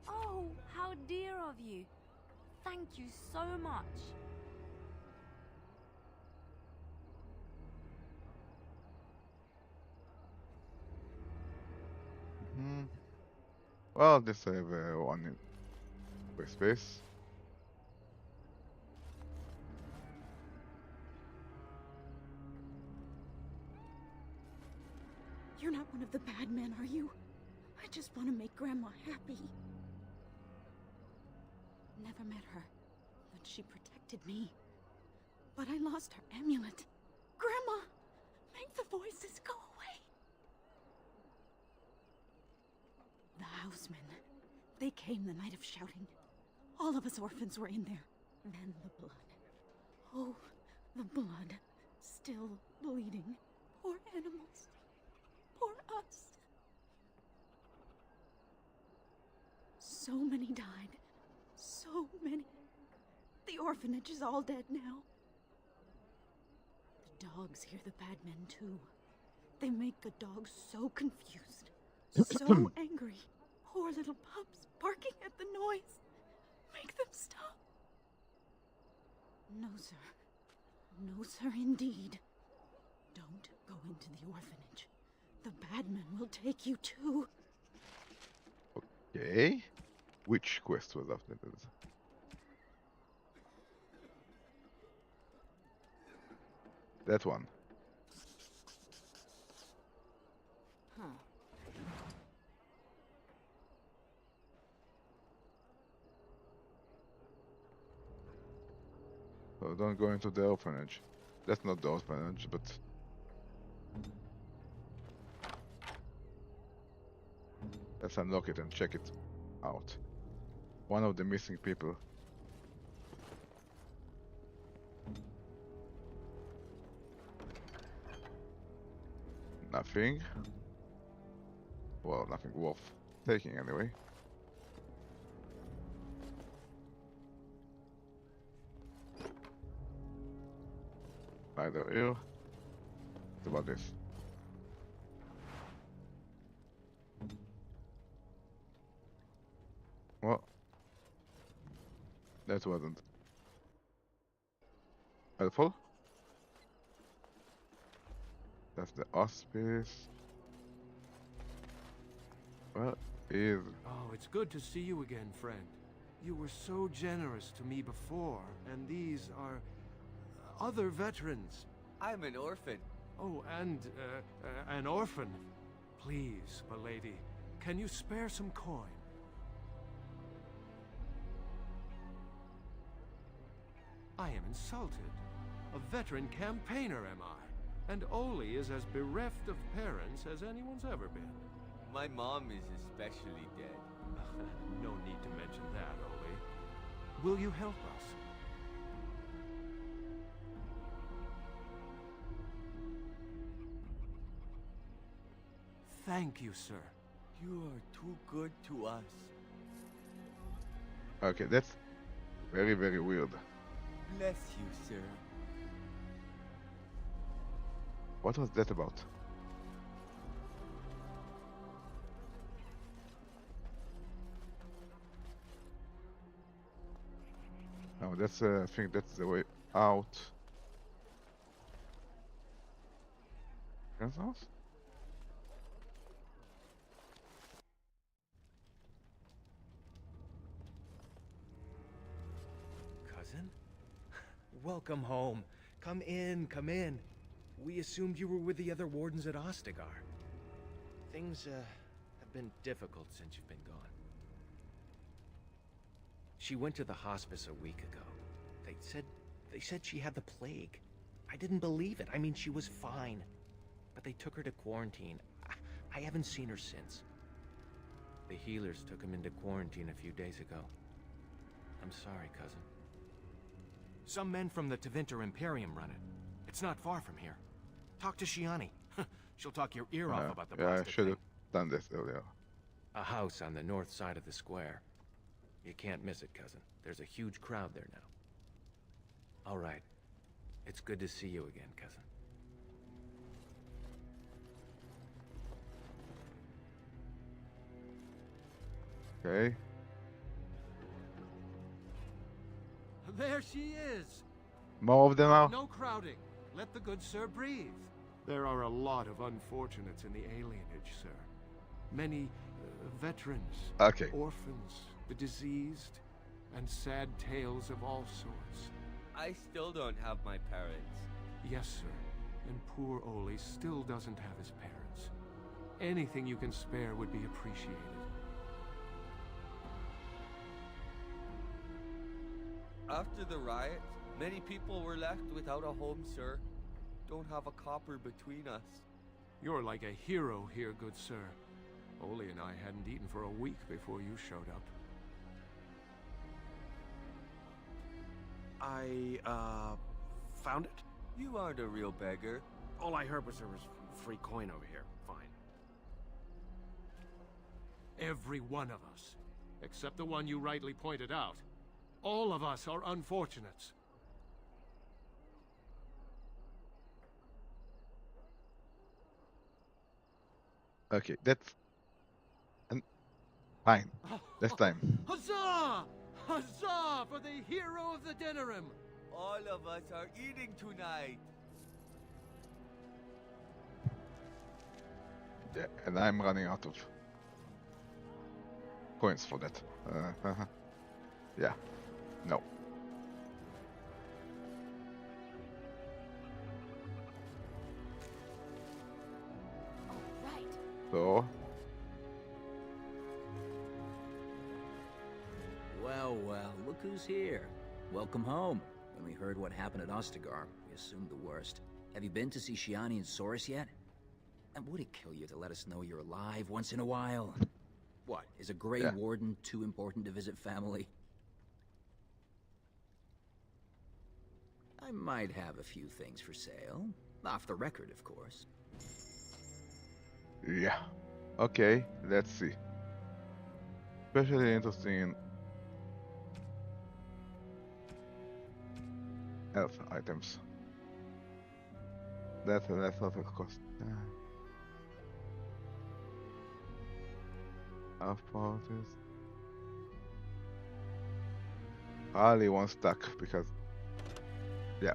[SPEAKER 21] Oh, how dear of you. Thank you so much.
[SPEAKER 1] Well, this I have one in space.
[SPEAKER 23] You're not one of the bad men, are you? I just want to make Grandma happy. Never met her, but she protected me. But I lost her amulet. Grandma, make the voices go away. The housemen. They came the night of shouting. All of us orphans were in there. Then the blood. Oh, the blood. Still bleeding. Poor animals. Poor us. So many died. So many. The orphanage is all dead now. The dogs hear the bad men too. They make the dogs so confused. So angry. Poor little pups barking at the noise. Make them stop. No, sir. No, sir, indeed. Don't go into the orphanage. The bad men will take you too.
[SPEAKER 1] Okay. Which quest was after this? That one.
[SPEAKER 21] Huh.
[SPEAKER 1] So don't go into the orphanage. That's not the orphanage, but... Let's unlock it and check it out. One of the missing people. Nothing. Well, nothing worth taking anyway. Neither here. What about this? Well, that wasn't helpful. That's the hospice. Well, is.
[SPEAKER 22] Oh, it's good to see you again, friend. You were so generous to me before, and these are other veterans.
[SPEAKER 8] I'm an orphan.
[SPEAKER 22] Oh, and an orphan. Please, milady, can you spare some coin? I am insulted. A veteran campaigner am I, and Oli is as bereft of parents as anyone's ever been.
[SPEAKER 8] My mom is especially dead.
[SPEAKER 22] No need to mention that, Oli. Will you help us? Thank you, sir.
[SPEAKER 8] You are too good to us.
[SPEAKER 1] Okay, that's very, very weird.
[SPEAKER 8] Bless you, sir.
[SPEAKER 1] What was that about? Oh, that's I think that's the way out. Kansas?
[SPEAKER 6] Cousin? Welcome home. Come in, come in. We assumed you were with the other wardens at Ostagar. Things, have been difficult since you've been gone. She went to the hospice a week ago. They said she had the plague. I didn't believe it. I mean, she was fine. But they took her to quarantine. I haven't seen her since. The healers took him into quarantine a few days ago. I'm sorry, cousin. Some men from the Tevinter Imperium run it. It's not far from here. Talk to Shiani. She'll talk your ear off about the
[SPEAKER 1] Yeah, I
[SPEAKER 6] plastic
[SPEAKER 1] should
[SPEAKER 6] thing.
[SPEAKER 1] have done this earlier.
[SPEAKER 6] A house on the north side of the square. You can't miss it, cousin. There's a huge crowd there now. All right. It's good to see you again, cousin.
[SPEAKER 1] Okay.
[SPEAKER 22] There she is!
[SPEAKER 1] More of them now?
[SPEAKER 22] No crowding. Let the good sir breathe. There are a lot of unfortunates in the alienage, sir. Many veterans,
[SPEAKER 1] Okay.
[SPEAKER 22] orphans, the diseased, and sad tales of all sorts.
[SPEAKER 8] I still don't have my parents.
[SPEAKER 22] Yes, sir. And poor Oli still doesn't have his parents. Anything you can spare would be appreciated.
[SPEAKER 8] After the riot, many people were left without a home, sir. Don't have a copper between us.
[SPEAKER 22] You're like a hero here, good sir. Oli and I hadn't eaten for a week before you showed up.
[SPEAKER 6] I, found it?
[SPEAKER 8] You aren't a real beggar.
[SPEAKER 6] All I heard was there was free coin over here. Fine.
[SPEAKER 22] Every one of us, except the one you rightly pointed out. All of us are unfortunates.
[SPEAKER 1] Okay, that's fine. This time.
[SPEAKER 22] Huzzah! Huzzah for the hero of the Denerim!
[SPEAKER 8] All of us are eating tonight.
[SPEAKER 1] Yeah, and I'm running out of coins for that. Yeah. No.
[SPEAKER 14] Right.
[SPEAKER 1] So.
[SPEAKER 11] Well, well, look who's here. Welcome home. When we heard what happened at Ostagar, we assumed the worst. Have you been to see Shiani and Soros yet? And would it kill you to let us know you're alive once in a while? What, is a Grey Warden too important to visit family? I might have a few things for sale. Off the record, of course.
[SPEAKER 1] Yeah. Okay, let's see. Especially interesting in health items. That's not a cost. Half parties. Only one stack because yeah.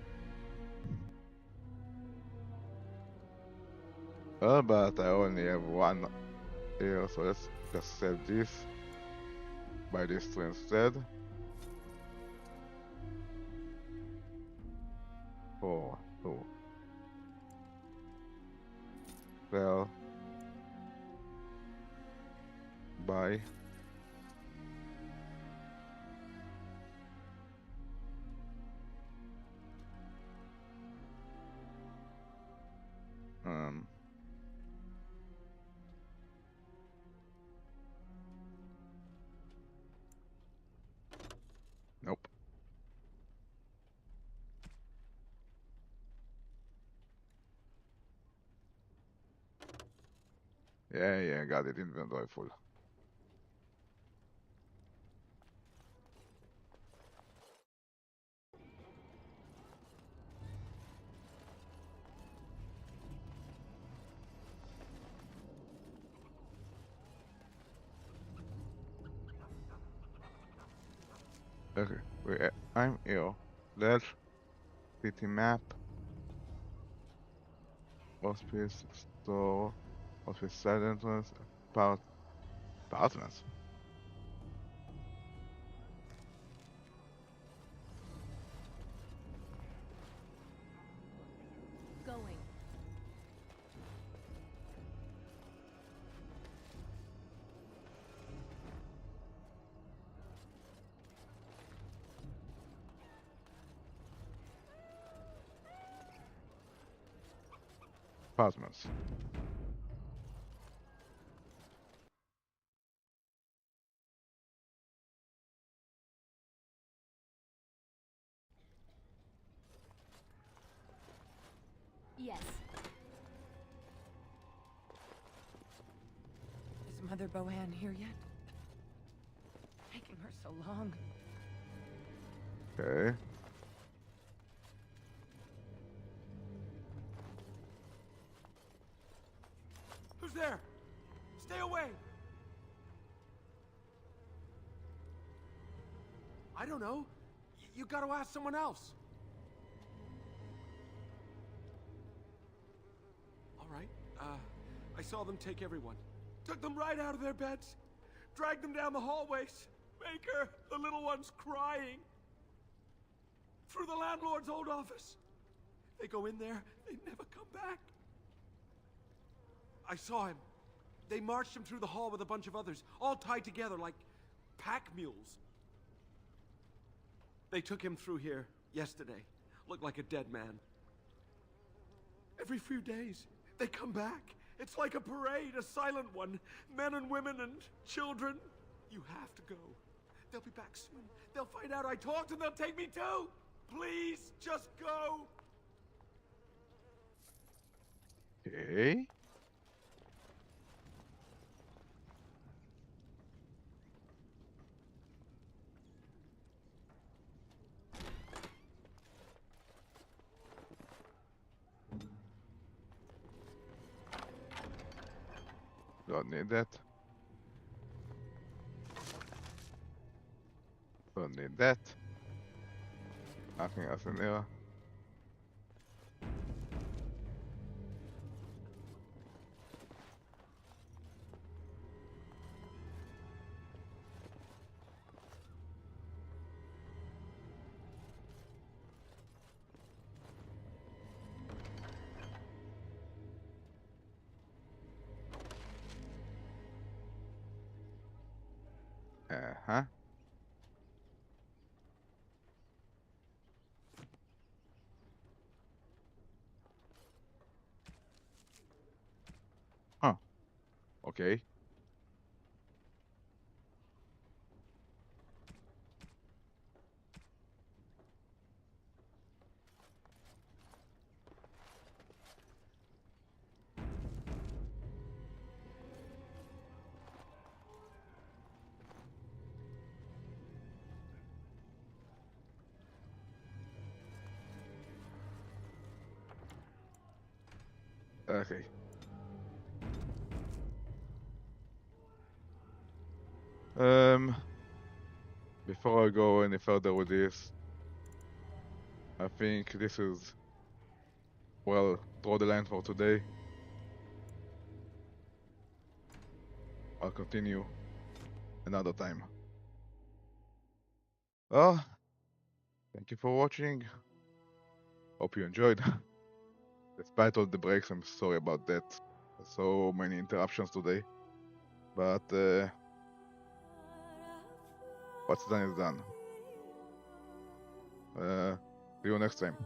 [SPEAKER 1] Well, but I only have one here, so let's Just sell this. Buy this two instead. 4, 2. Sell. Buy. Nope. Yeah, got it. Inventory full. Okay, I'm here. Let's city map. Hospice store. Hospice side entrance. Apartments.
[SPEAKER 10] Going.
[SPEAKER 1] Apartments.
[SPEAKER 14] Yes.
[SPEAKER 2] Is Mother Bohan here yet? Taking her so long.
[SPEAKER 1] Okay.
[SPEAKER 6] Who's there? Stay away! I don't know. You gotta ask someone else. All right. I saw them take everyone. Took them right out of their beds. Dragged them down the hallways. Baker, the little one's crying. Through the landlord's old office. They go in there, they never come back. I saw him. They marched him through the hall with a bunch of others, all tied together like pack mules. They took him through here yesterday. Looked like a dead man. Every few days, they come back. It's like a parade, a silent one. Men and women and children. You have to go. They'll be back soon. They'll find out I talked and they'll take me too. Please, just go.
[SPEAKER 1] Okay. Don't need that. Don't need that. Nothing else in there. Uh-huh. Huh. Okay. Okay. Before I go any further with this, I think this is, well, draw the line for today. I'll continue another time. Well, thank you for watching. Hope you enjoyed. Despite all the breaks, I'm sorry about that. So many interruptions today. But what's done is done. See you next time.